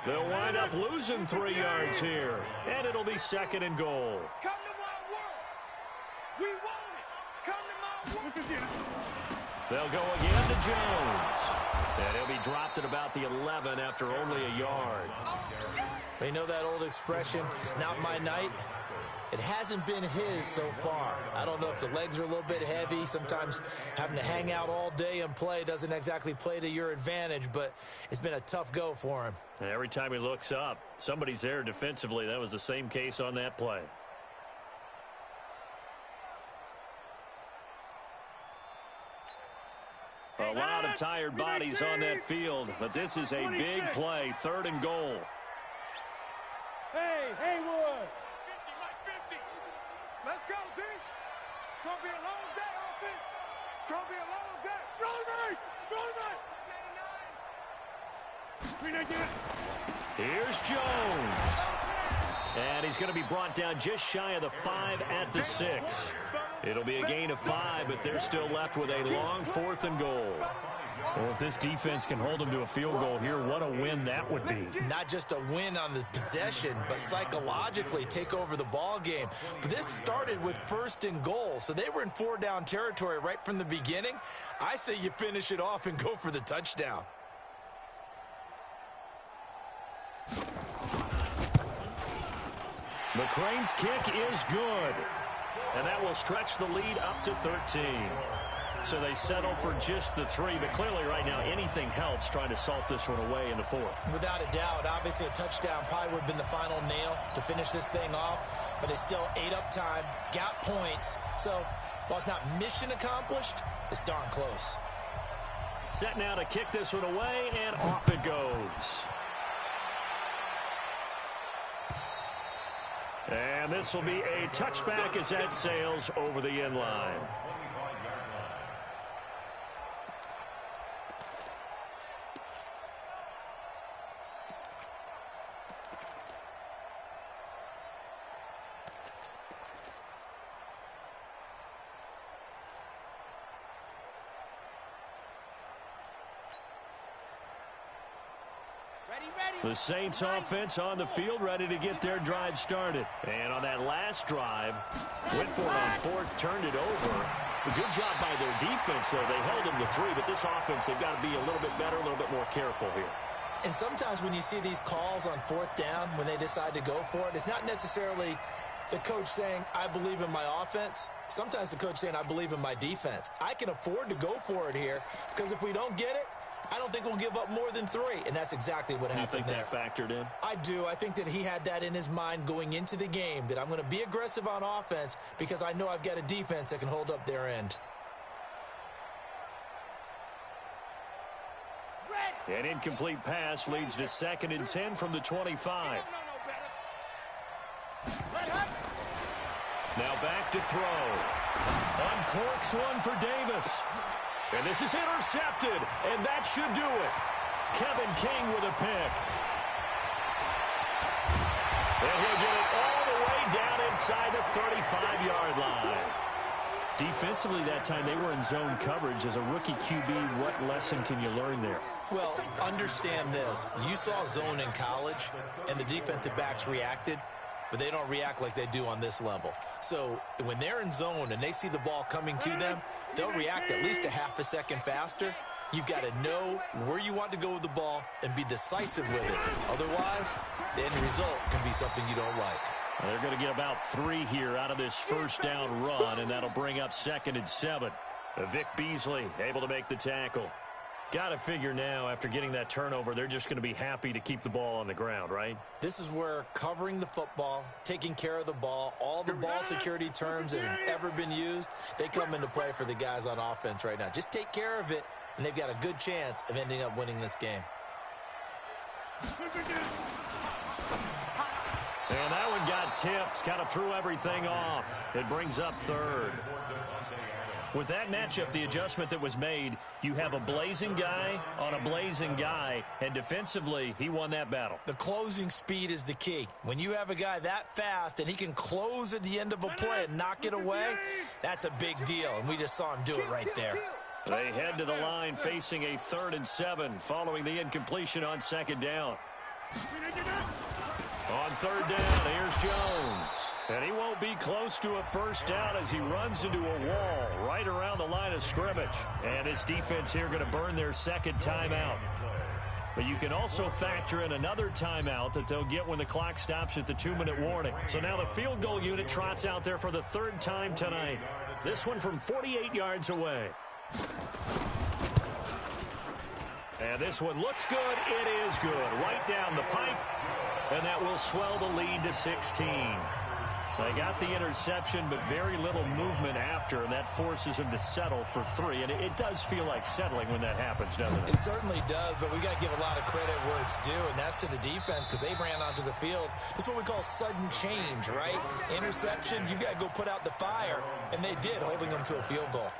They'll wind up losing 3 yards here. And it'll be 2nd and goal. Come to my world. We want it. Come to my world. They'll go again to Jones. And he'll be dropped at about the 11 after only a yard. You know that old expression, it's not my night? It hasn't been his so far. I don't know if the legs are a little bit heavy. Sometimes having to hang out all day and play doesn't exactly play to your advantage, but it's been a tough go for him. And every time he looks up, somebody's there defensively. That was the same case on that play. A lot of tired bodies on that field, but this is a big play, 3rd and goal. Hey, Haywood. 50, 50. Let's go, D. It's going to be a long day, offense. It's going to be a long day. Go night. Here's Jones. And he's going to be brought down just shy of the 5 at the 6. It'll be a gain of 5, but they're still left with a long 4th and goal. Well, if this defense can hold them to a field goal here, what a win that would be. Not just a win on the possession, but psychologically take over the ball game. But this started with 1st and goal, so they were in 4-down territory right from the beginning. I say you finish it off and go for the touchdown. McCrane's kick is good. And that will stretch the lead up to 13. So they settle for just the 3. But clearly right now anything helps trying to salt this one away in the 4th. Without a doubt, obviously a touchdown probably would have been the final nail to finish this thing off. But it's still ate up time, got points. So while it's not mission accomplished, it's darn close. Set now to kick this one away, and off it goes. And this will be a touchback as that sails over the end line. The Saints offense on the field, ready to get their drive started. And on that last drive, went for it on 4th, turned it over. A good job by their defense, though. They held them to 3, but this offense, they've got to be a little bit better, a little bit more careful here. And sometimes when you see these calls on 4th down, when they decide to go for it, it's not necessarily the coach saying, I believe in my offense. Sometimes the coach saying, I believe in my defense. I can afford to go for it here, because if we don't get it, I don't think we'll give up more than 3, and that's exactly what happened there. You think that factored in? I do. I think that he had that in his mind going into the game, that I'm going to be aggressive on offense because I know I've got a defense that can hold up their end. An incomplete pass leads to 2nd and 10 from the 25. Now back to throw. Uncorks one for Davis. And this is intercepted, and that should do it. Kevin King with a pick. And he'll get it all the way down inside the 35-yard line. Defensively that time, they were in zone coverage. As a rookie QB, what lesson can you learn there? Well, understand this. You saw zone in college, and the defensive backs reacted, but they don't react like they do on this level. So when they're in zone and they see the ball coming to them, they'll react at least a half a second faster. You've got to know where you want to go with the ball and be decisive with it. Otherwise, the end result can be something you don't like. They're going to get about 3 here out of this 1st down run, and that'll bring up 2nd and 7. Vic Beasley able to make the tackle. Got to figure now, after getting that turnover, they're just going to be happy to keep the ball on the ground, right? This is where covering the football, taking care of the ball, all the ball security terms that have ever been used, they come into play for the guys on offense right now. Just take care of it, and they've got a good chance of ending up winning this game. And that one got tipped, kind of threw everything off. It brings up 3rd. With that matchup, the adjustment that was made, you have a blazing guy on a blazing guy, and defensively, he won that battle. The closing speed is the key. When you have a guy that fast and he can close at the end of a play and knock it away, that's a big deal, and we just saw him do it right there. They head to the line facing a 3rd and 7 following the incompletion on 2nd down. On third down, here's Jones. And he won't be close to a first down as he runs into a wall right around the line of scrimmage. And his defense here going to burn their second timeout. But you can also factor in another timeout that they'll get when the clock stops at the 2-minute warning. So now the field goal unit trots out there for the third time tonight. This one from 48 yards away. And this one looks good. It is good. Right down the pipe. And that will swell the lead to 16. They got the interception, but very little movement after, and that forces them to settle for 3. And it does feel like settling when that happens, doesn't it? It certainly does, but we got to give a lot of credit where it's due, and that's to the defense because they ran onto the field. This is what we call sudden change, right? Interception, you got to go put out the fire, and they did, holding them to a field goal.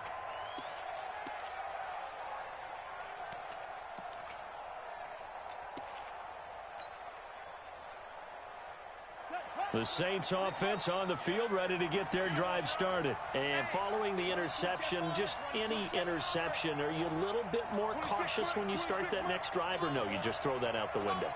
The Saints offense on the field, ready to get their drive started. And following the interception, just any interception, are you a little bit more cautious when you start that next drive, or no, you just throw that out the window?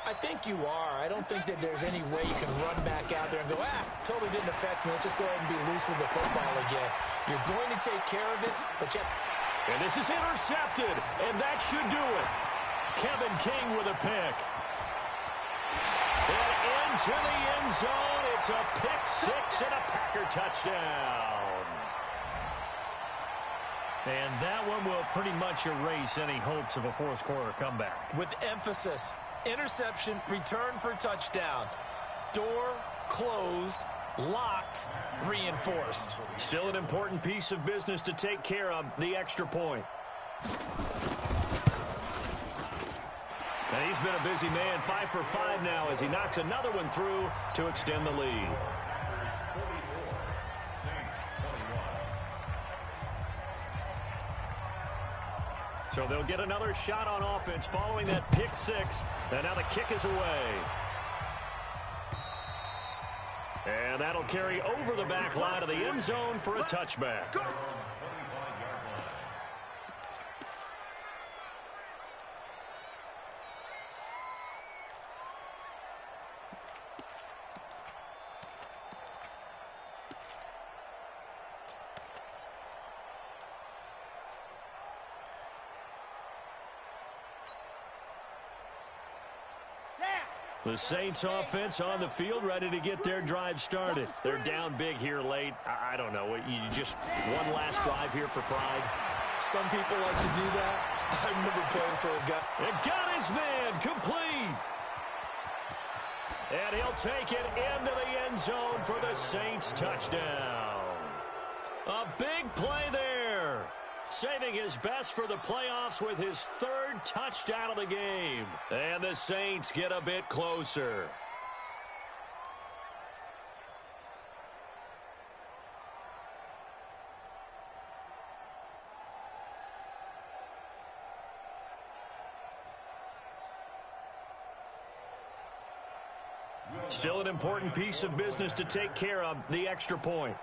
I think you are. I don't think that there's any way you can run back out there and go, totally didn't affect me. Let's just go ahead and be loose with the football again. You're going to take care of it, but just... And this is intercepted, and that should do it. Kevin King with a pick. And into the end zone, it's a pick 6 and a Packer touchdown. And that one will pretty much erase any hopes of a fourth quarter comeback. With emphasis, interception, return for touchdown. Door closed, locked, reinforced. Still an important piece of business to take care of, the extra point. And he's been a busy man, 5 for 5 now as he knocks another one through to extend the lead. So they'll get another shot on offense following that pick 6. And now the kick is away. And that'll carry over the back line of the end zone for a touchback. The Saints offense on the field, ready to get their drive started. They're down big here late. I don't know. You just one last drive here for pride. Some people like to do that. I remember playing for a guy. And got his man complete. And he'll take it into the end zone for the Saints touchdown. A big play there. Saving his best for the playoffs with his 3rd touchdown of the game. And the Saints get a bit closer. Still an important piece of business to take care of, the extra point.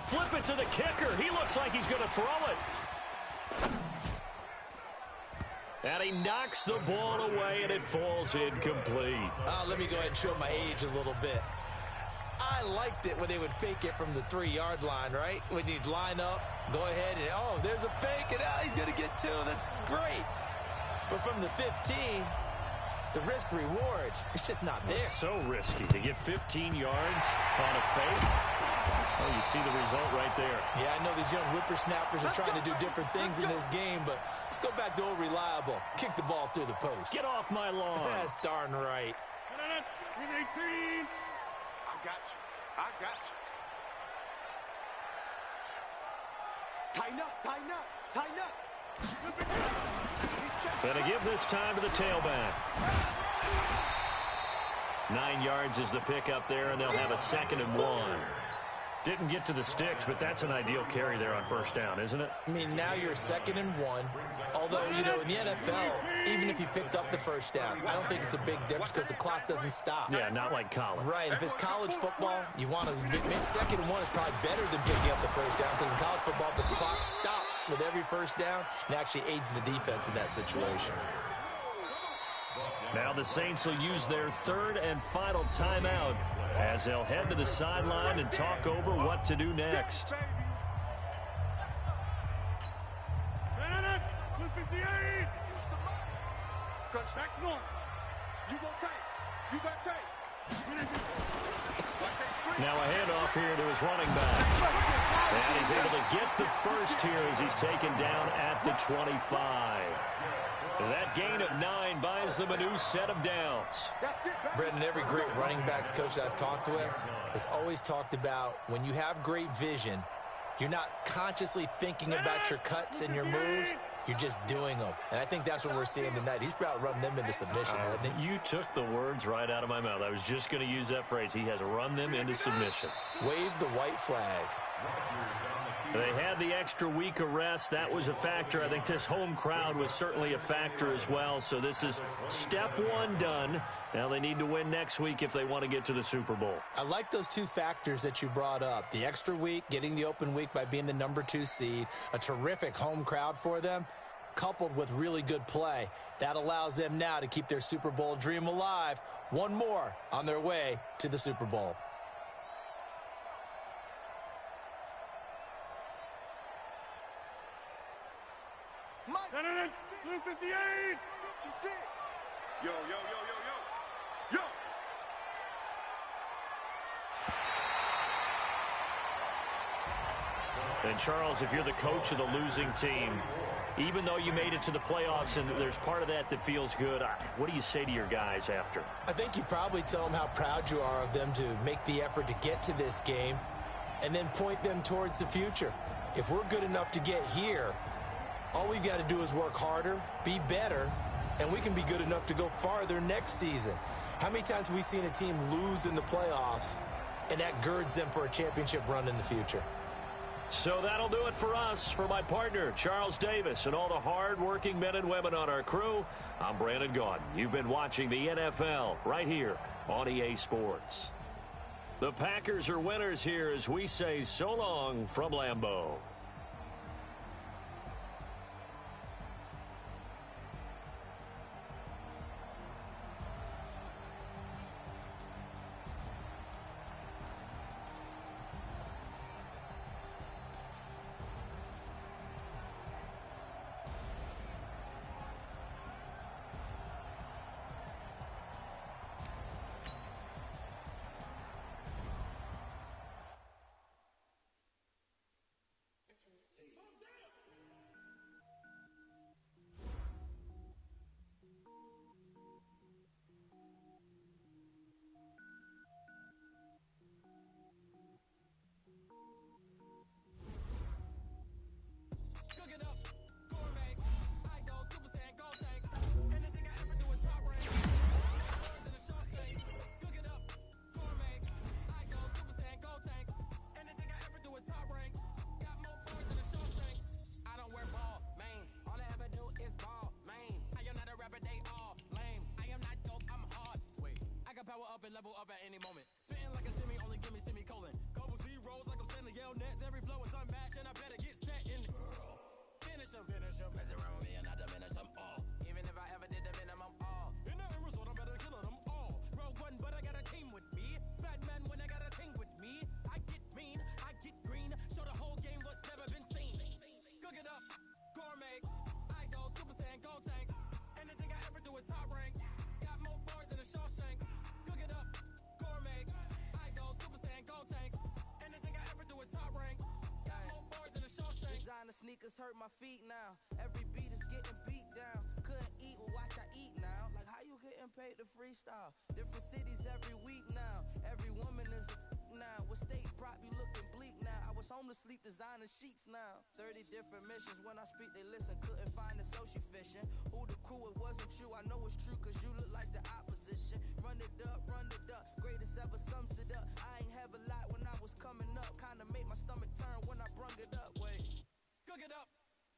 Flip it to the kicker. He looks like he's going to throw it. And he knocks the ball away, and it falls incomplete. Let me go ahead and show my age a little bit. I liked it when they would fake it from the 3-yard line, right? When you'd line up, go ahead, and, there's a fake, and he's going to get 2. That's great. But from the 15, the risk-reward, it's just not there. It's so risky to get 15 yards on a fake. Oh, you see the result right there. Yeah, I know these young whippersnappers are trying to do different things in this game, but let's go back to old reliable. Kick the ball through the post. Get off my lawn. That's darn right. I got you. I got you. Tighten up, tighten up, tighten up. Gonna give this time to the tailback. 9 yards is the pickup there, and they'll have a 2nd and 1. Didn't get to the sticks, but that's an ideal carry there on first down, isn't it? I mean, now you're 2nd and 1. Although, you know, in the NFL, even if you picked up the first down, I don't think it's a big difference because the clock doesn't stop. Yeah, not like college. Right. If it's college football, you want to make 2nd and 1 is probably better than picking up the first down because in college football, the clock stops with every first down and actually aids the defense in that situation. Now the Saints will use their 3rd and final timeout as they'll head to the sideline and talk over what to do next. Now a handoff here to his running back. And he's able to get the first here as he's taken down at the 25. That gain of 9 buys them a new set of downs. Brendan, every great running backs coach that I've talked with has always talked about when you have great vision, you're not consciously thinking about your cuts and your moves. You're just doing them. And I think that's what we're seeing tonight. He's about run them into submission, hasn't he? You took the words right out of my mouth. I was just going to use that phrase. He has run them into submission. Wave the white flag. They had the extra week of rest. That was a factor. I think this home crowd was certainly a factor as well. So this is step 1 done. Now they need to win next week if they want to get to the Super Bowl. I like those 2 factors that you brought up. The extra week, getting the open week by being the number 2 seed, a terrific home crowd for them, coupled with really good play. That allows them now to keep their Super Bowl dream alive. One more on their way to the Super Bowl. Mike. 258. 56. Yo. And Charles, if you're the coach of the losing team, even though you made it to the playoffs and there's part of that feels good, what do you say to your guys after? I think you probably tell them how proud you are of them to make the effort to get to this game and then point them towards the future. If we're good enough to get here, all we've got to do is work harder, be better, and we can be good enough to go farther next season. How many times have we seen a team lose in the playoffs, and that girds them for a championship run in the future? So that'll do it for us. For my partner, Charles Davis, and all the hard-working men and women on our crew, I'm Brandon Gaudin. You've been watching the NFL right here on EA Sports. The Packers are winners here as we say so long from Lambeau. Level up at any moment. Spitting like a semi, only give me semicolon. Couple zeros like I'm sending yell nets. Every flow is unmatched, and I better get set in. Finish them. Mess around with me and I diminish them all. Even if I ever did the minimum all. In the end result, I'm better killing them all. Rogue one, but I got a team with me. Batman when I got a team with me. I get mean, I get green. Show the whole game what's never been seen. Cook it up, gourmet. I go Super Saiyan, gold tanks. Anything I ever do is top rank. Got more bars than a Shawshank. Sneakers hurt my feet now. Every beat is getting beat down. Couldn't eat, well watch I eat now. Like how you getting paid to freestyle? Different cities every week now. Every woman is a now. With state prop, you looking bleak now. I was homeless. to sleep designer sheets now. 30 different missions. When I speak, they listen. Couldn't find the social fishing. Who the crew, it wasn't you. I know it's true, cause you look like the opposition. Run it up, greatest ever sums it up. I ain't have a lot when I was coming up. Kinda made my stomach turn when I brung it up. Wait. Cook it up,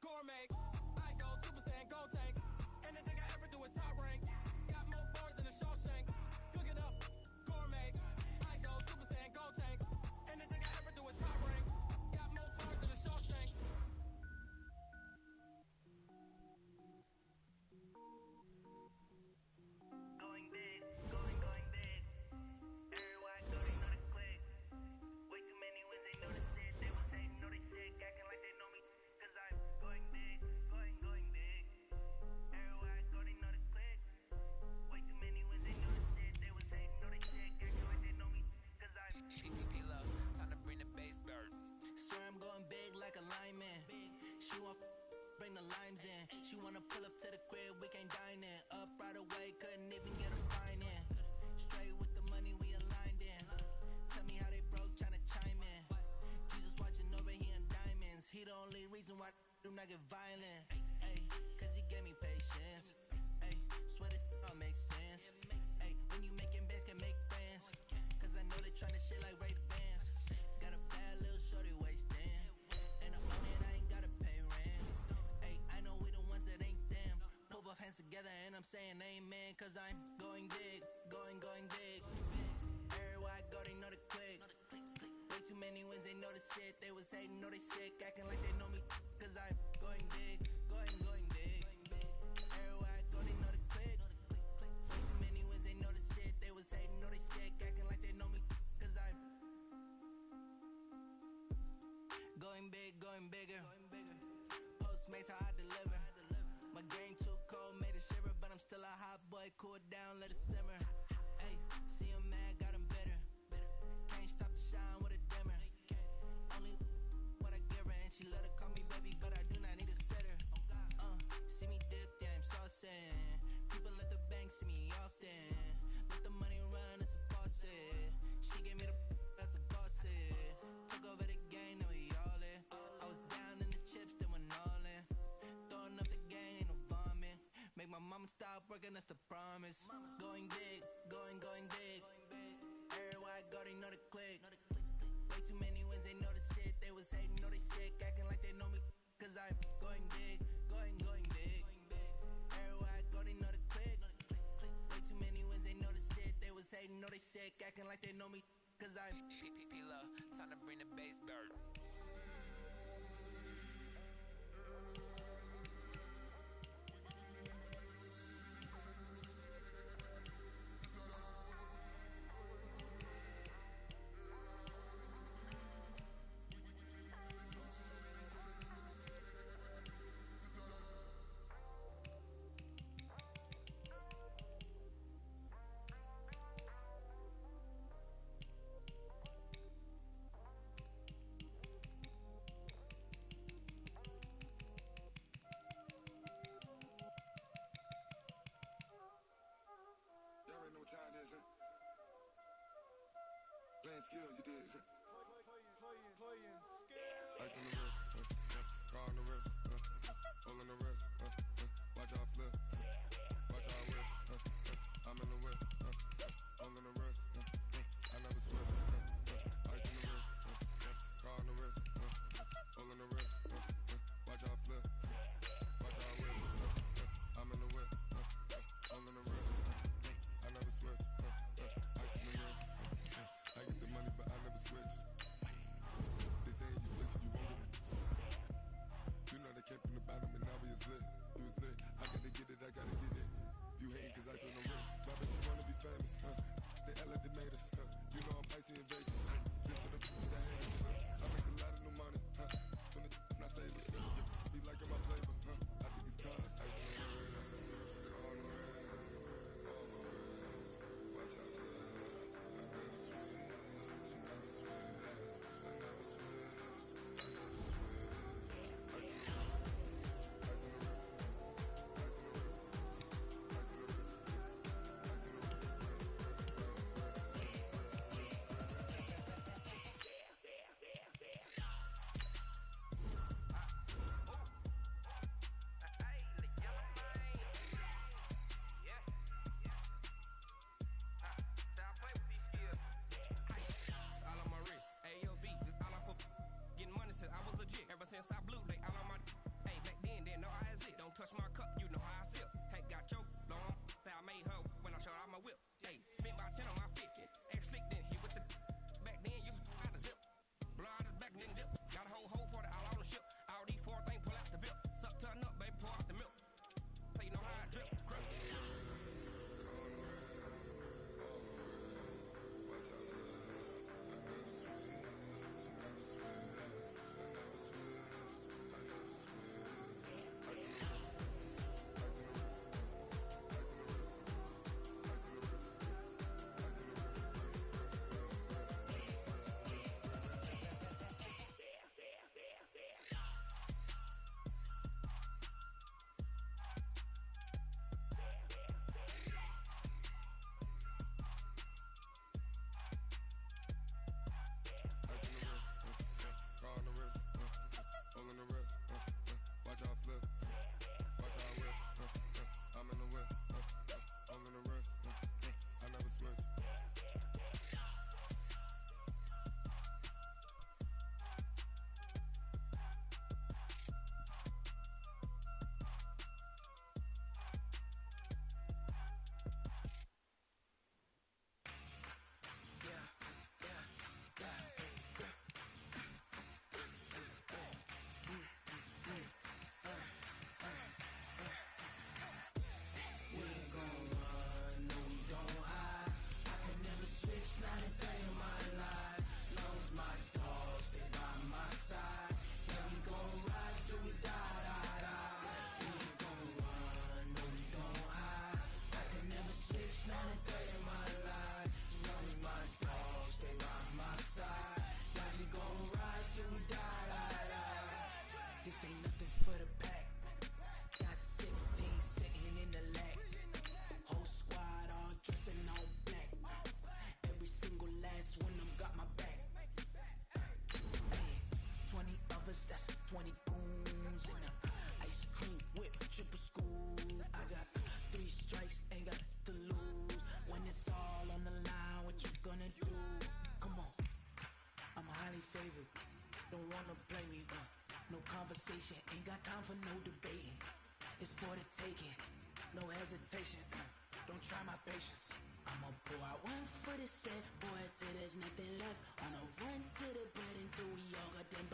gourmet. I go Super Saiyan, gold tank. Anything I ever do is top rank. Got more bars than a Shawshank. Cook it up, gourmet. I go Super Saiyan, gold tank. Anything I ever do is top rank. Got more bars than a Shawshank. Going big, going big. Everywhere I go, they know the click. Way too many when they know the shit. They was hating, know they sick, acting like they know me. Cause I'm going big, going big. Everywhere I go, they know the click. Way too many when they know the shit. They was hating, know they sick, acting like they know me. Cause I'm PPP love, time to bring the bass bird. Swear I'm going big like a lineman. She want bring the limes in. She wanna pull up to the crib, we can't dine in. Up right away, couldn't even get a fine in. Straight with the money, we aligned in. Tell me how they broke, tryna chime in. Jesus watching over here in diamonds. He the only reason why do not get violent. Ay, cause he gave me patience. Ay, swear that all makes sense. Ay, when you making bands, can make friends. Cause I know they tryna shit like Ray Bans. Got a bad little shorty wasting. And I own it, I ain't gotta pay rent. Ay, I know we the ones that ain't them. Pull both hands together and I'm saying amen. Cause I'm going big, going big. Everywhere I go, they know the click. Way too many wins, they know the shit. They was hating, know they sick, acting like they know me. Cause I'm going big, going big. Everywhere I go, they know the click. Way too many wins, they know the shit. They was hating, know they sick, acting like they know me. Cause I'm going big, going bigger. Postmates, how I deliver. My game too cold, made it shiver. But I'm still a hot boy, cool it down, let it simmer. Hey, see him mad, got him bitter. Can't stop the shine with a dimmer. Only what I give her, and she let her call me baby, but I do not need a sitter. See me dip, yeah, I'm saucing. People at the bank see me often. Let the money run, it's a faucet. She gave me the that's a boss is. Took over the game, now we all in. I was down in the chips, then went all in. Throwing up the game, ain't no vomit. Make my mama stop working, that's the promise. Going big, going big. Everywhere I go, they know the click. Way too many wins, they know the shit. They was hating, know they sick, acting like they know me. Cause I'm going big, going big. Everywhere I go, they know the click. Way too many wins, they know the shit. They was hating, know they sick, acting like they know me. Cause I'm PPP love, time to bring the bass bird. Playing skills, you did. Playing skills. Ice on the wrist, car on the wrist, hole in the wrist, watch how I flip, watch how I whip, I'm in the whip, hole in the wrist, I never switch, ice on the wrist, car on the wrist, hole in the wrist, watch how I flip, watch how I whip, I'm in the whip, hole in the wrist, I never switch, ice on the wrist, I get the money but I never switch. They say you switch, you won't get it. You know they came from the bottom and now we is lit. You was choppers, that's 20 goons in the ice cream whip, triple school. I got 3 strikes, ain't got to lose. When it's all on the line, what you gonna do? Come on, I'm highly favored. Don't wanna play me, no conversation, ain't got time for no debating. It's for the taking, no hesitation. Don't try my patience. I'ma pour out one for the set, boy, till there's nothing left. On a run to the bread until we all got them